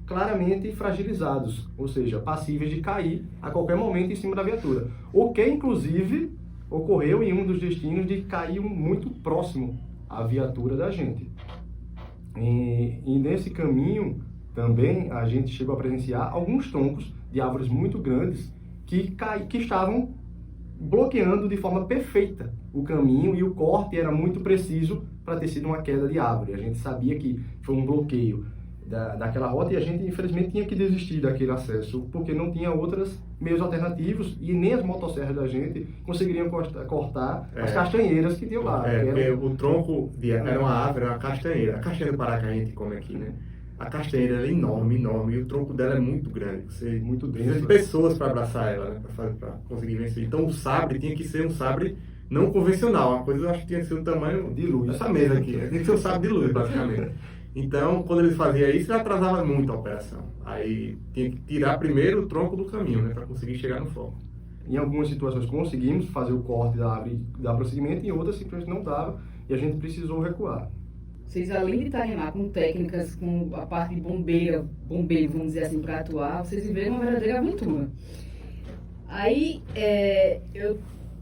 claramente fragilizados, ou seja, passíveis de cair a qualquer momento em cima da viatura. O que, inclusive, ocorreu em um dos destinos de cair muito próximo à viatura da gente. E nesse caminho, também, a gente chegou a presenciar alguns troncos de árvores muito grandes que estavam bloqueando de forma perfeita o caminho, e o corte era muito preciso para ter sido uma queda de árvore. A gente sabia que foi um bloqueio daquela rota e a gente, infelizmente, tinha que desistir daquele acesso, porque não tinha outros meios alternativos e nem as motosserras da gente conseguiriam cortar as castanheiras que tinham lá. O tronco era uma árvore, era uma castanheira. A castanheira do Pará que a gente come aqui, né? A castanheira é enorme, e o tronco dela é muito grande. Você muito precisa de pessoas para abraçar ela, né? Para conseguir vencer. Então o sabre tinha que ser um sabre não convencional. Uma coisa eu acho que tinha que ser um tamanho de luz. Essa mesa aqui. Tinha que ser um sabre de luz, basicamente. Então, quando eles faziam isso, ele atrasava muito a operação. Aí tinha que tirar primeiro o tronco do caminho, né? Para conseguir chegar no foco. Em algumas situações conseguimos fazer o corte da árvore e dar prosseguimento, em outras simplesmente não dava e a gente precisou recuar. Vocês, além de estarem lá com técnicas, com a parte de bombeiro, vamos dizer assim, para atuar, vocês viveram uma verdadeira aventura. Aí,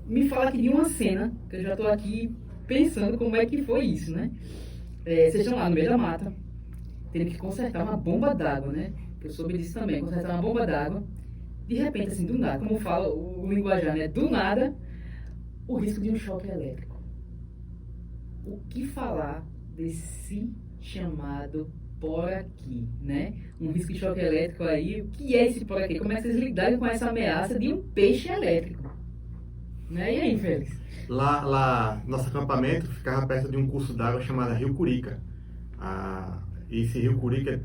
me fala aqui de uma cena, que eu já estou aqui pensando como é que foi isso, né? Vocês estão lá no meio da mata, tendo que consertar uma bomba d'água, né? Eu soube disso também, consertar uma bomba d'água. De repente, assim, do nada, como fala o linguajar, né? Do nada, o risco de um choque elétrico. O que falar desse chamado poraqui, né? Um risco de choque elétrico aí. O que é esse poraqui? Como é que vocês lidaram com essa ameaça de um peixe elétrico? Né? E aí, Félix? Lá, nosso acampamento ficava perto de um curso d'água chamado Rio Curica. Esse Rio Curica,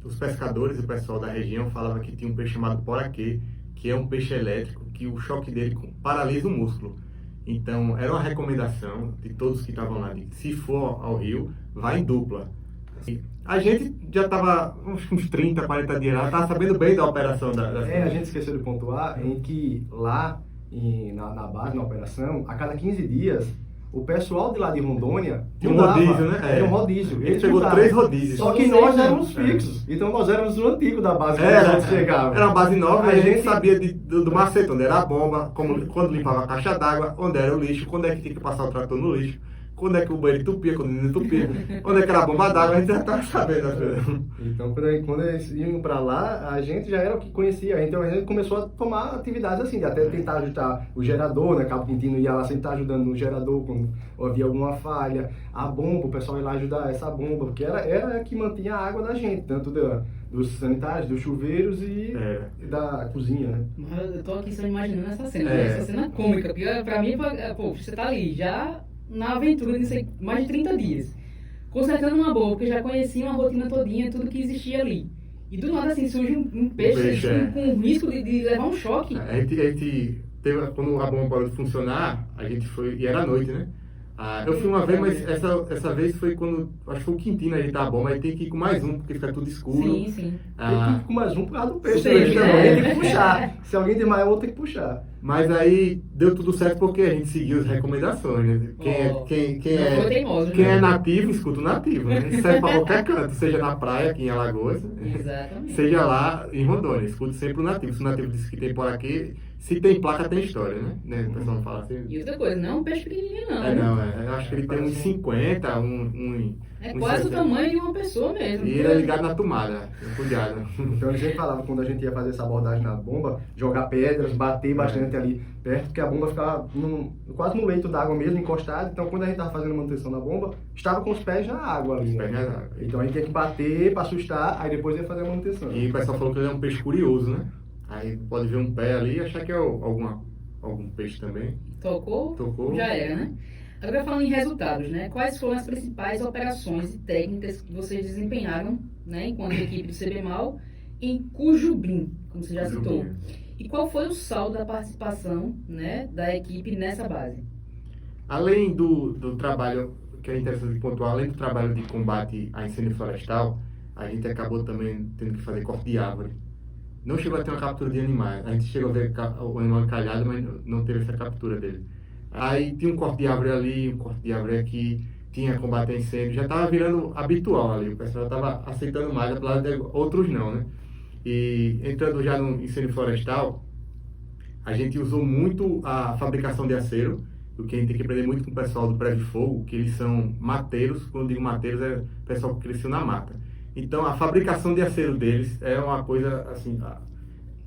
os pescadores e o pessoal da região falavam que tinha um peixe chamado poraquê, que é um peixe elétrico, que o choque dele paralisa o músculo. Então, era uma recomendação de todos que estavam lá, de, se for ao rio, vá em dupla. A gente já estava uns 30, 40 dias lá, estava sabendo bem da operação a gente esqueceu de pontuar em que lá na base, na operação, a cada 15 dias, o pessoal de lá de Rondônia tinha um rodízio, né? Era um rodízio. Ele pegou 3 rodízios. Só que nós éramos fixos. Então nós éramos o antigo da base quando chegava. Era uma base nova e a gente sabia do macete, onde era a bomba, quando limpava a caixa d'água, onde era o lixo, quando é que tinha que passar o trator no lixo, quando é que o banheiro entupia, quando não entupia, quando é que era a bomba d'água, a gente já estava sabendo as coisas. Então, quando eles iam para lá, a gente já era o que conhecia. Então, a gente começou a tomar atividades assim, de até tentar ajudar o gerador, né? Cabo Quintino ia lá sempre estar ajudando no gerador quando havia alguma falha. A bomba, o pessoal ia lá ajudar essa bomba, porque era a que mantinha a água da gente, tanto dos sanitários, dos chuveiros e da cozinha, né? Eu tô aqui só imaginando essa cena, né? Essa cena cômica, porque pra mim, pô, você tá ali já na aventura de mais de 30 dias, consertando uma bomba, porque já conhecia uma rotina todinha, tudo que existia ali. E do nada assim surge um peixe com o risco de levar um choque. A gente teve, quando a bomba parou de funcionar, a gente foi, e era noite, né? Eu fui uma vez, mas essa vez foi quando, acho que foi o Quintino ajeitar a bomba, aí tem que ir com mais um, porque fica tudo escuro. Sim. Tem que ir com mais um por causa do peixe. Sim, tem que puxar. Se alguém tem mais, outro tem que puxar. Mas aí deu tudo certo porque a gente seguiu as recomendações, né? Quem é nativo, escuta o nativo, né? Isso serve para qualquer canto, seja na praia, aqui em Alagoas, seja lá em Rondônia, escuta sempre o nativo. Se o nativo disse que tem por aqui, se tem placa, tem história, né? O pessoal fala assim. E outra coisa, não é um peixe pequenininho, não. Eu acho que ele tem uns 50, é quase o tamanho de uma pessoa mesmo. E ele é ligado na tomada, cuidado. Então a gente falava, quando a gente ia fazer essa abordagem na bomba, jogar pedras, bater bastante ali perto, porque a bomba ficava quase no leito d'água mesmo, encostada. Então quando a gente estava fazendo a manutenção na bomba, estava com os pés na água ali. Né? Então a gente tinha que bater para assustar, aí depois ia fazer a manutenção. E o pessoal falou que ele é um peixe curioso, né? Aí pode ver um pé ali e achar que é algum peixe também. Tocou, já era, né? Agora falando em resultados, né? Quais foram as principais operações e técnicas que vocês desempenharam, né, enquanto equipe do CBMAL em Cujubim, como você já citou? E qual foi o saldo da participação, né, da equipe nessa base? Além do trabalho, que é interessante pontuar, além do trabalho de combate a incêndio florestal, a gente acabou também tendo que fazer corte de árvore. Não chegou a ter uma captura de animais. A gente chegou a ver o animal encalhado, mas não teve essa captura dele. Aí tinha um corte de árvore ali, um corte de árvore aqui, tinha combate a incêndio. Já estava virando habitual ali. O pessoal estava aceitando mais, apesar de outros não, né? E entrando já no incêndio florestal, a gente usou muito a fabricação de acero, o que a gente tem que aprender muito com o pessoal do Prédio Fogo, que eles são mateiros. Quando digo mateiros, é o pessoal que cresceu na mata. Então, a fabricação de acero deles é uma coisa, assim,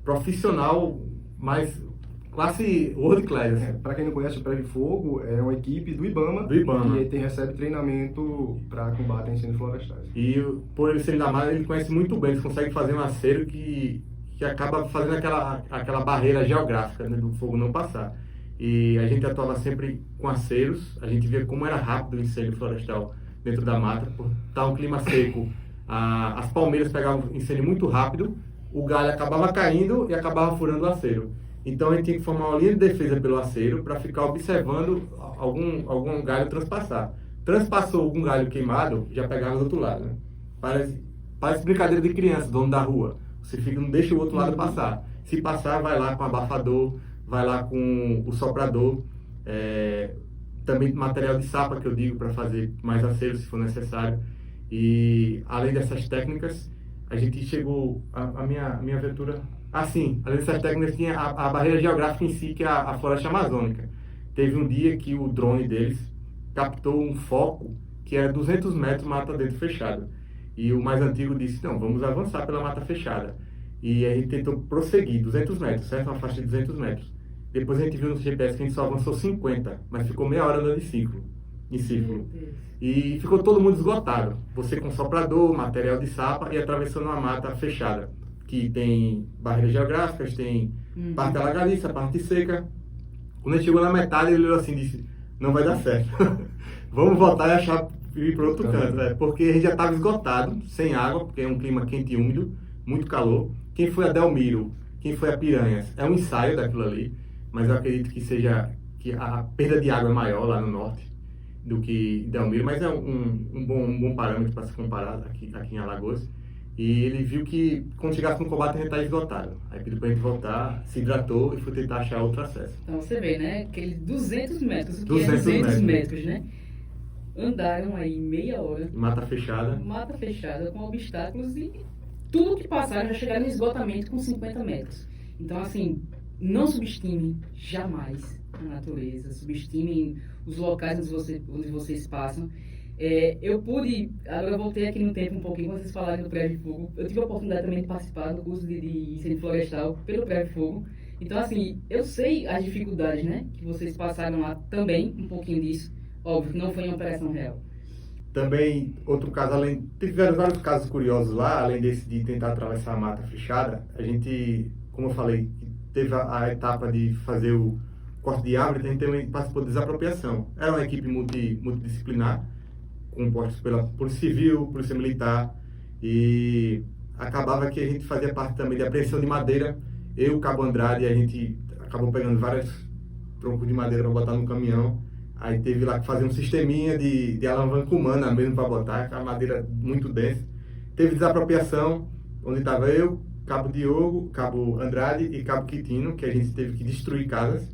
profissional, mas classe world class. Para quem não conhece, o Prédio Fogo é uma equipe do IBAMA. Que recebe treinamento para combate a incêndios florestais. E por ele ser da mata, ele conhece muito bem. Eles conseguem fazer um acero que acaba fazendo aquela barreira geográfica, né, do fogo não passar. E a gente atuava sempre com aceros. A gente via como era rápido o incêndio florestal dentro da mata. Por estar um clima seco, as palmeiras pegavam incêndio muito rápido, o galho acabava caindo e acabava furando o acero. Então a gente tinha que formar uma linha de defesa pelo acero para ficar observando algum galho transpassar. Transpassou algum galho queimado, já pegava do outro lado. Né? Parece brincadeira de criança, dono da rua. Você não deixa o outro lado passar. Se passar, vai lá com abafador, vai lá com o soprador, também material de sapa que eu digo para fazer mais acero se for necessário. E além dessas técnicas, a gente chegou, a minha aventura, além dessas técnicas tinha a barreira geográfica em si, que é a floresta amazônica. Teve um dia que o drone deles captou um foco que era 200 metros mata dentro fechada. E o mais antigo disse, não, vamos avançar pela mata fechada. E a gente tentou prosseguir 200 metros, certo? Uma faixa de 200 metros. Depois a gente viu no GPS que a gente só avançou 50, mas ficou meia hora andando de ciclo. em círculo. E ficou todo mundo esgotado. Você com soprador, material de sapa e atravessando uma mata fechada, que tem barreiras geográficas, tem parte alagadiça, parte seca. Quando a gente chegou na metade, ele olhou assim e disse, não vai dar certo. Vamos voltar e achar ir para outro canto, né? Porque a gente já estava esgotado, sem água, porque é um clima quente e úmido, muito calor. Quem foi a Delmiro, quem foi a Piranhas, é um ensaio daquilo ali, mas eu acredito que a perda de água é maior lá no norte do que Delmiro, mas é um bom parâmetro para se comparar aqui em Alagoas. E ele viu que quando chegasse no combate a gente estava esgotado. Aí pediu para a gente voltar, se hidratou e foi tentar achar outro acesso. Então você vê, né? Aqueles 200 metros, o que 200 é 200 metros, né? Andaram aí meia hora. Mata fechada. Mata fechada, com obstáculos e tudo que passaram já chegaram no esgotamento com 50 metros. Então, assim, não subestimem jamais a natureza, subestimem os locais onde vocês passam. Agora eu voltei aqui no tempo um pouquinho, quando vocês falaram do Prédio de Fogo, eu tive a oportunidade também de participar do curso de incêndio florestal pelo Prédio de Fogo. Então, assim, eu sei as dificuldades, né, que vocês passaram lá também, um pouquinho disso. Óbvio que não foi uma operação real. Também, outro caso, tiveram vários casos curiosos lá, além desse de tentar atravessar a mata fechada. A gente, como eu falei, teve a etapa de fazer o corte de árvore, a gente também participou de desapropriação. Era uma equipe multidisciplinar, compostos pela Polícia Civil, Polícia Militar, e acabava que a gente fazia parte também de apreensão de madeira. Eu, Cabo Andrade, a gente acabou pegando vários troncos de madeira para botar no caminhão. Aí teve lá que fazer um sisteminha de alavanca humana mesmo para botar, a madeira muito densa. Teve desapropriação, onde estava eu, Cabo Diogo, Cabo Andrade e Cabo Quitino, que a gente teve que destruir casas.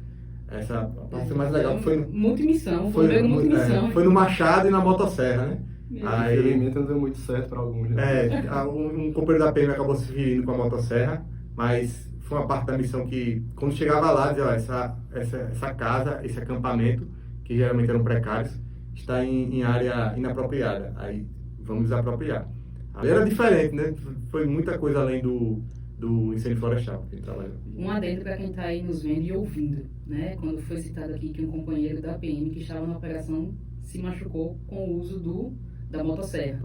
Essa parte mais legal foi multimissão, foi no Machado e na motosserra, né? Aí, infelizmente não deu muito certo para alguns. Né? Um companheiro da PM acabou se ferindo com a motosserra, mas foi uma parte da missão que, quando chegava lá, dizia, ó, essa casa, esse acampamento, que geralmente eram precários, está em área inapropriada. Aí vamos desapropriar. Era diferente, né? Foi muita coisa além do incêndio florestal que ele trabalhou. Um adendo para quem está aí nos vendo e ouvindo, né? Quando foi citado aqui que um companheiro da PM que estava na operação se machucou com o uso da motosserra.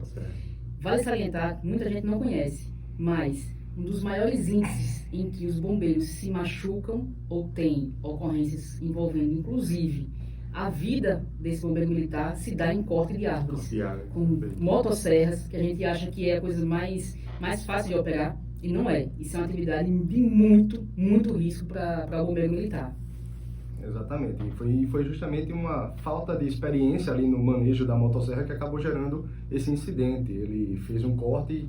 Vale salientar que muita gente não conhece, mas um dos maiores índices em que os bombeiros se machucam ou tem ocorrências envolvendo, inclusive, a vida desse bombeiro militar se dá em corte de árvores, com motosserras, que a gente acha que é a coisa mais fácil de operar, e não é. Isso é uma atividade de muito risco para o bombeiro militar. Exatamente. E foi justamente uma falta de experiência ali no manejo da motosserra que acabou gerando esse incidente. Ele fez um corte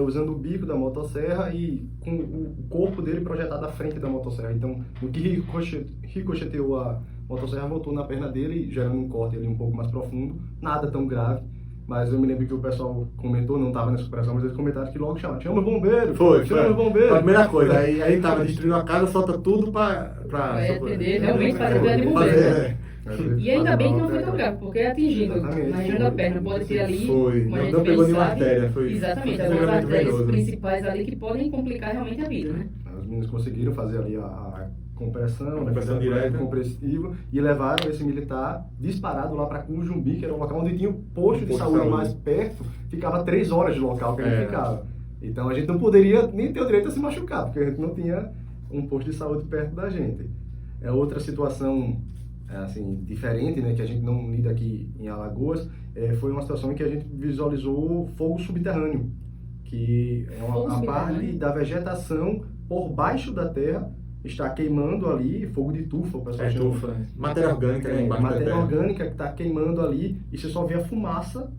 usando o bico da motosserra e com o corpo dele projetado à frente da motosserra. Então, o que ricocheteou a motosserra voltou na perna dele, gerando um corte ali um pouco mais profundo. Nada tão grave. Mas eu me lembro que o pessoal comentou, não estava nessa operação, mas eles comentaram que logo chama os bombeiros. Chama os bombeiros. A primeira coisa, aí tava destruindo a casa, solta tudo para atender, realmente para atender de bombeiro. E ainda bem que não foi tão grave, porque atingindo na região da perna, pode ter ali, não pegou nenhuma artéria. Exatamente, as artérias principais ali que podem complicar realmente a vida, né? Os meninos conseguiram fazer ali a compressão direta, compressiva, e levaram esse militar disparado lá para Cujumbi, que era o local onde tinha o posto de saúde mais perto, ficava 3 horas de local que ele ficava. Então a gente não poderia nem ter o direito a se machucar, porque a gente não tinha um posto de saúde perto da gente. É outra situação assim, diferente, né, que a gente não lida aqui em Alagoas, foi uma situação em que a gente visualizou fogo subterrâneo, que é uma parte da vegetação por baixo da terra está queimando ali, fogo de tufa, o pessoal chama. Tufa, matéria orgânica, né? Matéria orgânica que está queimando ali e você só vê a fumaça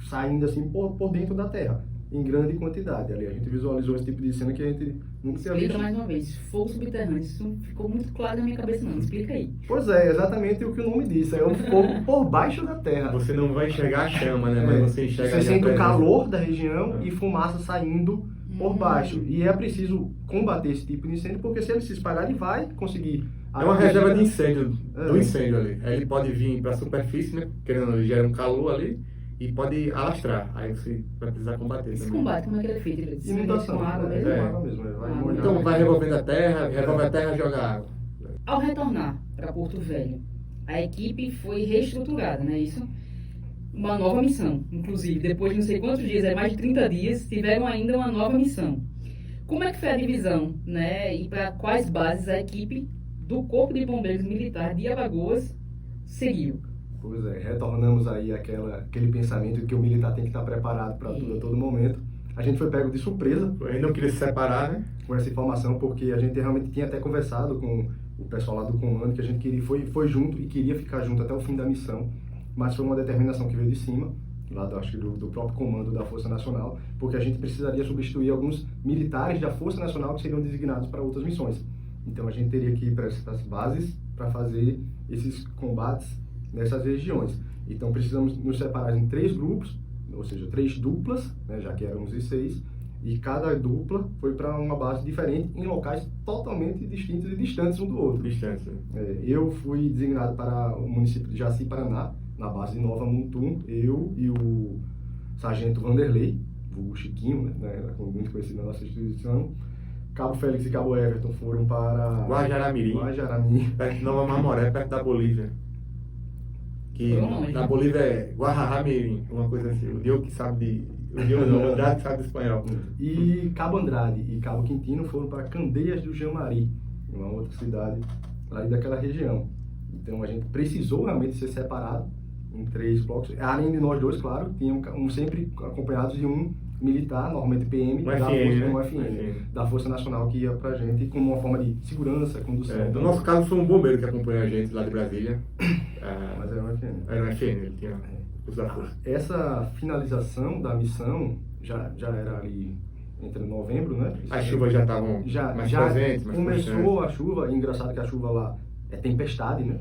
saindo assim por dentro da terra, em grande quantidade. Ali a gente visualizou esse tipo de cena que a gente nunca tinha visto. Explica mais uma vez, fogo subterrâneo, isso não ficou muito claro na minha cabeça não, explica aí. Pois é, exatamente o que o nome diz, é um fogo por baixo da terra. Você não vai enxergar a chama, né? Mas você enxerga você sente o calor da região e fumaça saindo por baixo. E é preciso combater esse tipo de incêndio, porque se ele se espalhar, ele vai conseguir... É uma reserva de incêndio, do incêndio ali. Aí ele pode vir para a superfície, né? Querendo, ele gera um calor ali e pode alastrar. Aí você vai precisar combater. Esse combate, como é que ele é feito? Ele inundação, com água mesmo? Água mesmo. Então vai revolvendo a terra, revolve a terra e joga água. Ao retornar para Porto Velho, a equipe foi reestruturada, né? Isso, uma nova missão. Inclusive, depois de não sei quantos dias, mais de 30 dias, tiveram ainda uma nova missão. Como é que foi a divisão, né? E para quais bases a equipe do Corpo de Bombeiros Militar de Alagoas seguiu? Pois é, retornamos aí aquele pensamento de que o militar tem que estar preparado para tudo a todo momento. A gente foi pego de surpresa. A gente não queria se separar, né? Com essa informação, porque a gente realmente tinha até conversado com o pessoal lá do comando, que a gente queria, foi junto e queria ficar junto até o fim da missão, mas foi uma determinação que veio de cima, lá do próprio comando da Força Nacional, porque a gente precisaria substituir alguns militares da Força Nacional que seriam designados para outras missões. Então a gente teria que ir para essas bases para fazer esses combates nessas regiões. Então precisamos nos separar em 3 grupos, ou seja, 3 duplas, né, já que éramos em 6, e cada dupla foi para uma base diferente em locais totalmente distintos e distantes um do outro. Distância. Eu fui designado para o município de Jaci, Paraná, na base de Nova Mutum, eu e o sargento Vanderlei, o Chiquinho, né, muito conhecido na nossa instituição. Cabo Félix e Cabo Everton foram para Guajará-Mirim, perto de Nova Mamoré, perto da Bolívia. Que na Bolívia é Guajará-Mirim, uma coisa assim. O Diogo que sabe o Diogo não, o Andrade sabe do espanhol. E Cabo Andrade e Cabo Quintino foram para Candeias do Jamari, uma outra cidade lá daquela região. Então a gente precisou realmente ser separado em 3 blocos. Além de nós 2, claro, tinham sempre acompanhados de um militar, normalmente PM, da Força Nacional, que ia pra gente como uma forma de segurança, condução. No nosso caso foi um bombeiro que acompanhou a gente lá de Brasília. Mas era um FN. Era um FN, ele tinha os da Força. Essa finalização da missão já era ali entre novembro, né? As chuvas já estavam mais presentes, mais começou a chuva, engraçado que a chuva lá é tempestade, né?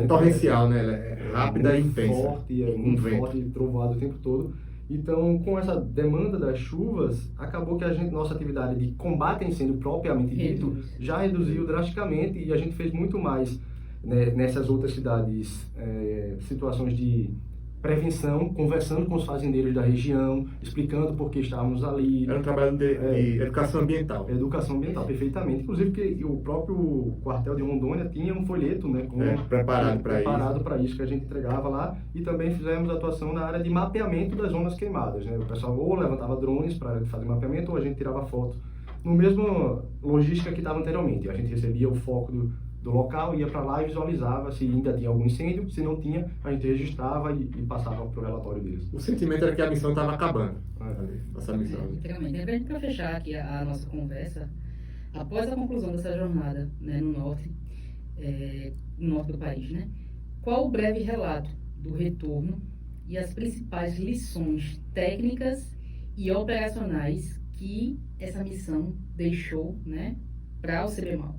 Torrencial, né? Ela é rápida e intensa. Muito forte, trovoado o tempo todo. Então, com essa demanda das chuvas, acabou que nossa atividade de combate a incêndio propriamente dito já reduziu drasticamente, e a gente fez muito mais, né, nessas outras cidades, situações de prevenção, conversando com os fazendeiros da região, explicando por que estávamos ali. Era um trabalho de educação ambiental. Educação ambiental, perfeitamente. Inclusive, que o próprio quartel de Rondônia tinha um folheto, né, preparado para isso que a gente entregava lá, e também fizemos atuação na área de mapeamento das zonas queimadas, né? O pessoal ou levantava drones para fazer mapeamento, ou a gente tirava foto no mesmo logística que estava anteriormente. A gente recebia o foco do local, ia para lá e visualizava se ainda tinha algum incêndio. Se não tinha, a gente registrava e passava para o relatório deles. O sentimento era que a missão estava acabando. Essa missão. Literalmente. Para fechar aqui a nossa conversa, após a conclusão dessa jornada, né, no norte do país, né, qual o breve relato do retorno e as principais lições técnicas e operacionais que essa missão deixou, né, para o CBMAL?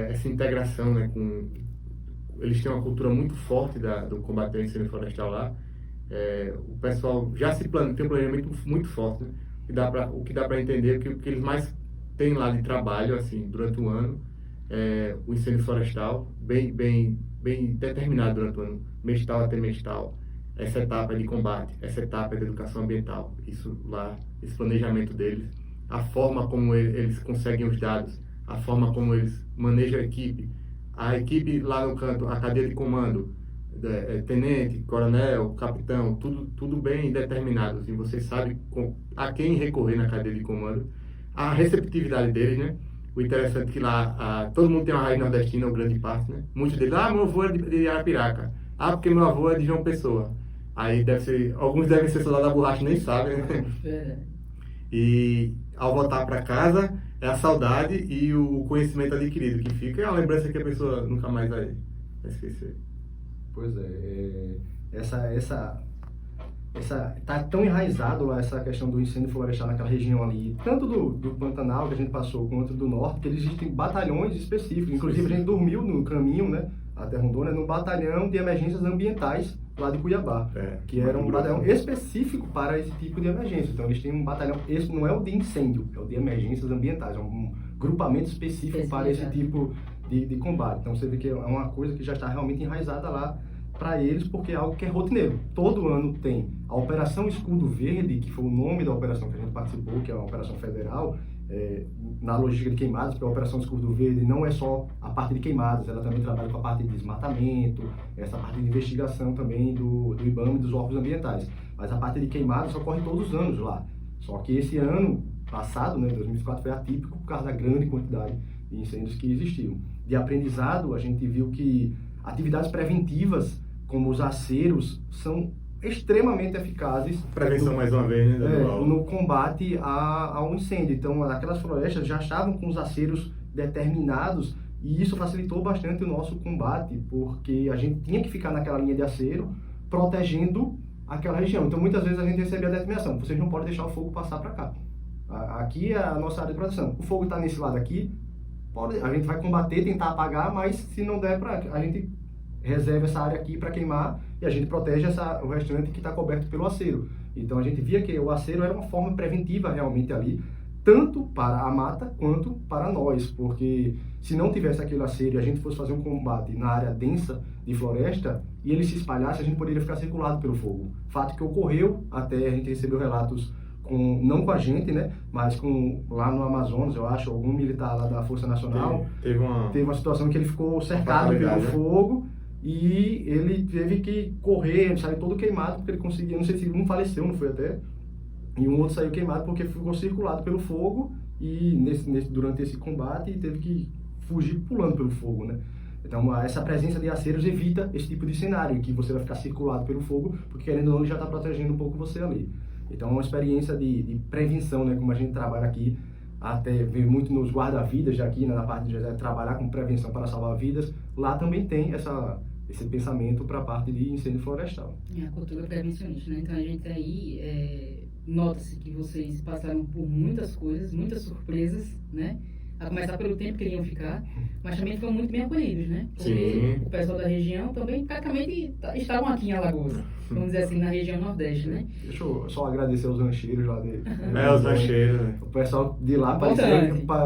Essa integração, né, eles têm uma cultura muito forte do combate ao incêndio florestal lá. O pessoal já tem um planejamento muito forte, né? O que dá para entender que o que eles mais têm lá de trabalho, assim, durante o ano, o incêndio florestal, bem determinado durante o ano, mês tal até mês tal, essa etapa de combate, essa etapa de educação ambiental, isso lá, esse planejamento deles, a forma como eles conseguem os dados, a forma como eles manejam a equipe lá no canto, a cadeia de comando, tenente, coronel, capitão, tudo bem determinado, assim, você sabe a quem recorrer na cadeia de comando, a receptividade deles, né? O interessante é que lá todo mundo tem uma raiz nordestina, ou grande parte, né? Muitos deles, meu avô é de Arapiraca, porque meu avô é de João Pessoa. Aí alguns devem ser soldados da borracha, nem sabem, né? E ao voltar para casa, é a saudade e o conhecimento adquirido que fica, é a lembrança que a pessoa nunca mais vai esquecer. Pois tá tão enraizado lá essa questão do incêndio florestal naquela região ali, tanto do Pantanal que a gente passou, quanto do norte, que existem batalhões específicos. Inclusive a gente dormiu no caminho, né, até Rondônia, no batalhão de emergências ambientais lá de Cuiabá, que era um batalhão específico para esse tipo de emergência. Então eles têm um batalhão, esse não é o de incêndio, é o de emergências ambientais, é um grupamento específico para esse tipo de combate. Então você vê que é uma coisa que já está realmente enraizada lá para eles, porque é algo que é rotineiro. Todo ano tem a Operação Escudo Verde, que foi o nome da operação que a gente participou, que é uma operação federal. na logística de queimadas, porque a Operação Escudo Verde não é só a parte de queimadas, ela também trabalha com a parte de desmatamento, essa parte de investigação também do IBAMA e dos órgãos ambientais. Mas a parte de queimadas ocorre todos os anos lá. Só que esse ano passado, 2024, foi atípico por causa da grande quantidade de incêndios que existiam. De aprendizado, a gente viu que atividades preventivas, como os aceros, são extremamente eficazes. Prevenção, mais uma vez, né? No combate ao incêndio. Então, aquelas florestas já estavam com os aceros determinados e isso facilitou bastante o nosso combate, porque a gente tinha que ficar naquela linha de acero, protegendo aquela região. Então, muitas vezes a gente recebia a determinação: vocês não podem deixar o fogo passar para cá. Aqui é a nossa área de proteção. O fogo está nesse lado aqui, a gente vai combater, tentar apagar, mas se não der, a gente reserva essa área aqui para queimar e a gente protege o restante que está coberto pelo acero. Então, a gente via que o acero era uma forma preventiva realmente ali, tanto para a mata quanto para nós, porque se não tivesse aquele acero e a gente fosse fazer um combate na área densa de floresta e ele se espalhasse, a gente poderia ficar circulado pelo fogo. Fato que ocorreu, até a gente recebeu relatos não com a gente, mas lá no Amazonas, eu acho, algum militar lá da Força Nacional, teve uma situação que ele ficou cercado pelo fogo e ele teve que correr, ele saiu todo queimado porque ele conseguia, não sei se um faleceu, não foi até, e um outro saiu queimado porque ficou circulado pelo fogo e durante esse combate teve que fugir pulando pelo fogo, Então, essa presença de aceros evita esse tipo de cenário, em que você vai ficar circulado pelo fogo, porque querendo ou não, ele já está protegendo um pouco você ali. Então, é uma experiência de prevenção, como a gente trabalha aqui, até ver muito nos guarda-vidas aqui, na parte de trabalhar com prevenção para salvar vidas. Lá também tem esse pensamento para a parte de incêndio florestal. É a cultura prevencionista, Então, a gente aí, nota-se que vocês passaram por muitas coisas, muitas surpresas, A começar pelo tempo que iriam ficar, mas também foram muito bem acolhidos, Porque Sim. o pessoal da região também praticamente estavam aqui em Alagoas, vamos dizer assim, na região Nordeste, Deixa eu só agradecer aos rancheiros lá de... os rancheiros, O pessoal de lá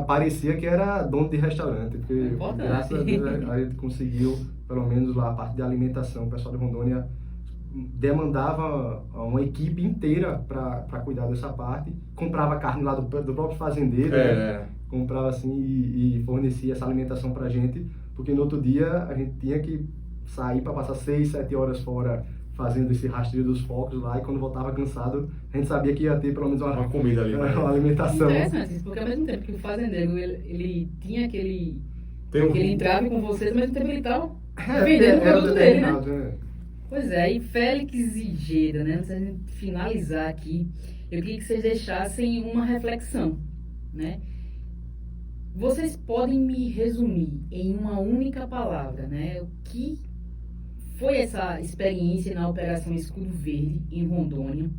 parecia que era dono de restaurante, porque graças a Deus a gente conseguiu, pelo menos lá, a parte de alimentação. O pessoal de Rondônia demandava uma equipe inteira para cuidar dessa parte, comprava carne lá do próprio fazendeiro, comprava assim e fornecia essa alimentação pra gente, porque no outro dia a gente tinha que sair para passar 6, 7 horas fora fazendo esse rastreio dos focos lá, e quando voltava cansado, a gente sabia que ia ter pelo menos uma comida ali, uma alimentação. Interessante isso, porque ao mesmo tempo que o fazendeiro ele tinha aquele entrave com vocês, ao mesmo tempo ele estava vendendo o produto dele, Pois é, e Félix e Geda, antes de finalizar aqui, eu queria que vocês deixassem uma reflexão, Vocês podem me resumir em uma única palavra, o que foi essa experiência na Operação Escudo Verde em Rondônia,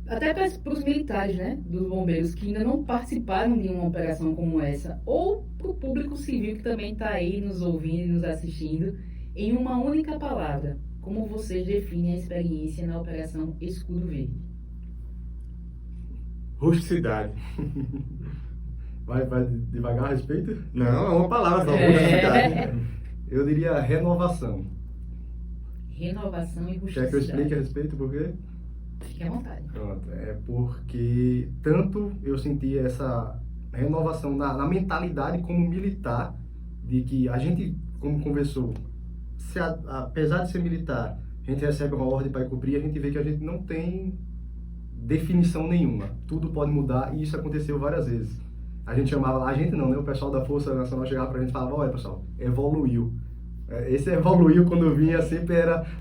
até para os militares, dos bombeiros que ainda não participaram de uma operação como essa, ou para o público civil que também está aí nos ouvindo e nos assistindo, em uma única palavra, como vocês definem a experiência na Operação Escudo Verde? Rusticidade. Vai devagar a respeito? Não, é uma palavra só, rusticidade. Eu diria renovação. Renovação e rusticidade. Quer que eu explique a respeito por quê? Fique à vontade. Pronto, é porque tanto eu senti essa renovação na mentalidade como militar, de que a gente, como conversou, apesar de ser militar, a gente recebe uma ordem para cumprir, a gente vê que a gente não tem definição nenhuma. Tudo pode mudar, e isso aconteceu várias vezes. A gente chamava, a gente não, o pessoal da Força Nacional chegava pra gente e falava: olha, pessoal, evoluiu. Esse evoluiu, quando vinha, sempre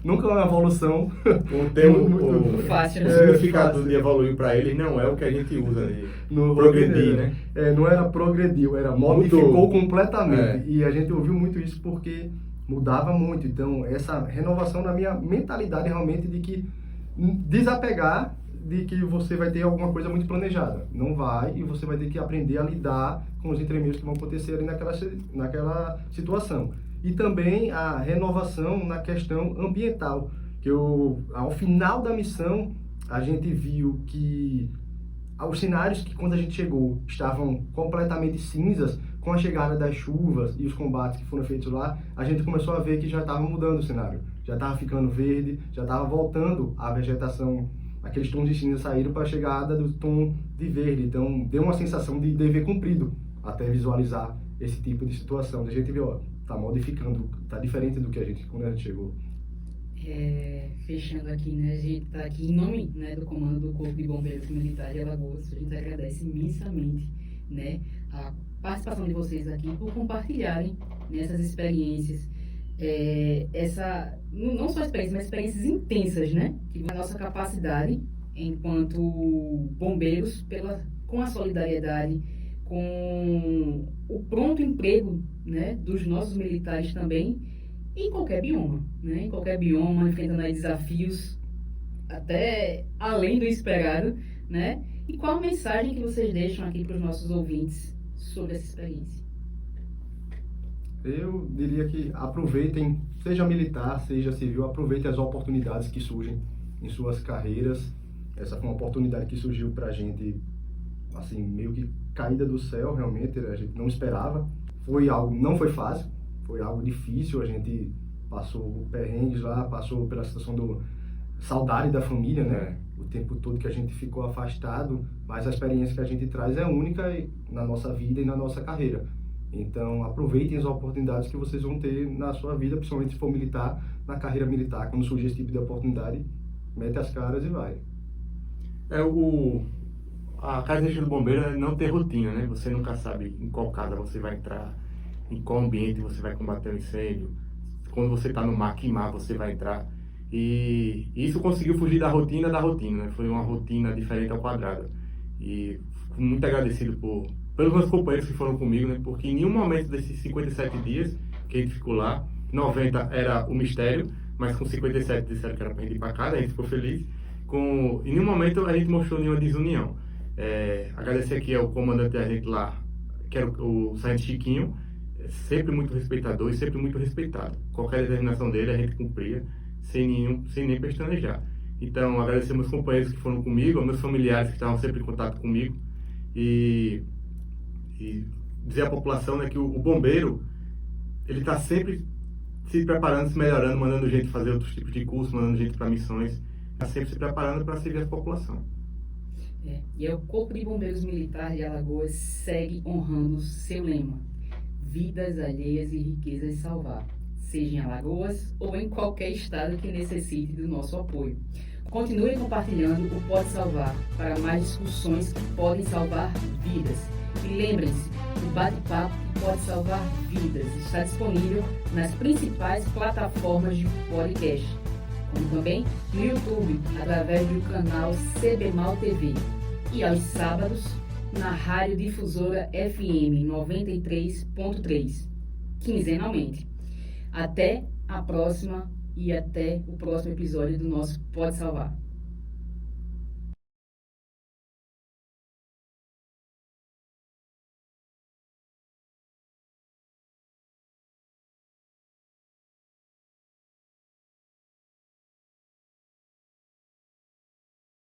nunca uma evolução. Um termo muito fácil, O significado de evoluir para ele não é o que a gente usa de progredir, não era progrediu, era modificou completamente. E a gente ouviu muito isso porque mudava muito. Então, essa renovação na minha mentalidade realmente de que desapegar de que você vai ter alguma coisa muito planejada. Não vai, e você vai ter que aprender a lidar com os entremeios que vão acontecer ali naquela situação. E também a renovação na questão ambiental, que ao final da missão a gente viu que os cenários que quando a gente chegou estavam completamente cinzas, com a chegada das chuvas e os combates que foram feitos lá, a gente começou a ver que já estava mudando o cenário, já estava ficando verde, já estava voltando a vegetação aqueles tons de cinza saíram para a chegada do tom de verde. Então, deu uma sensação de dever cumprido até visualizar esse tipo de situação. A gente vê, ó, tá modificando, tá diferente do que quando a gente chegou. Fechando aqui, né, a gente está aqui em nome, né, do comando do Corpo de Bombeiros Militar de Alagoas. A gente agradece imensamente, né, a participação de vocês aqui por compartilharem nessas experiências, não só experiências, mas experiências intensas, né, que a nossa capacidade enquanto bombeiros, com a solidariedade, com o pronto emprego, né, dos nossos militares também, em qualquer bioma, né? Em qualquer bioma, enfrentando aí desafios até além do esperado, né? E qual a mensagem que vocês deixam aqui para os nossos ouvintes sobre essa experiência? Eu diria que aproveitem, seja militar, seja civil, aproveitem as oportunidades que surgem em suas carreiras. Essa foi uma oportunidade que surgiu para a gente, assim, meio que caída do céu, realmente, a gente não esperava. Não foi fácil. Foi algo difícil, a gente passou perrengues lá, passou pela situação do saudade da família, né? O tempo todo que a gente ficou afastado, mas a experiência que a gente traz é única na nossa vida e na nossa carreira. Então, aproveitem as oportunidades que vocês vão ter na sua vida, principalmente se for militar, na carreira militar. Quando surgir esse tipo de oportunidade, mete as caras e vai. A característica do bombeiro é não ter rotina, né? Você nunca sabe em qual casa você vai entrar, em qual ambiente você vai combater o incêndio, quando você está no mar, que mar você vai entrar. E isso conseguiu fugir da rotina, né? Foi uma rotina diferente ao quadrado. E fico muito agradecido pelos meus companheiros que foram comigo, né? Porque em nenhum momento desses 57 dias que a gente ficou lá, 90 era o mistério, mas com 57 disseram que era para a gente ir para casa, a gente ficou feliz. Em nenhum momento a gente mostrou nenhuma desunião. Agradecer aqui ao comandante da gente lá, que era o Sargento Chiquinho, sempre muito respeitador e sempre muito respeitado. Qualquer determinação dele a gente cumpria sem nem pestanejar. Então, agradecer meus companheiros que foram comigo, meus familiares que estavam sempre em contato comigo e dizer à população, né, que o bombeiro ele está sempre se preparando, se melhorando, mandando gente fazer outros tipos de cursos, mandando gente para missões, está sempre se preparando para servir a população. E o Corpo de Bombeiros Militar de Alagoas segue honrando seu lema: vidas alheias e riquezas salvar, seja em Alagoas ou em qualquer estado que necessite do nosso apoio. Continue compartilhando o Pode Salvar para mais discussões que podem salvar vidas. E lembrem-se, o bate-papo Pode Salvar Vidas está disponível nas principais plataformas de podcast, como também no YouTube, através do canal CBMAL TV, e aos sábados, na Rádio Difusora FM 93.3, quinzenalmente. Até a próxima e até o próximo episódio do nosso Pode Salvar.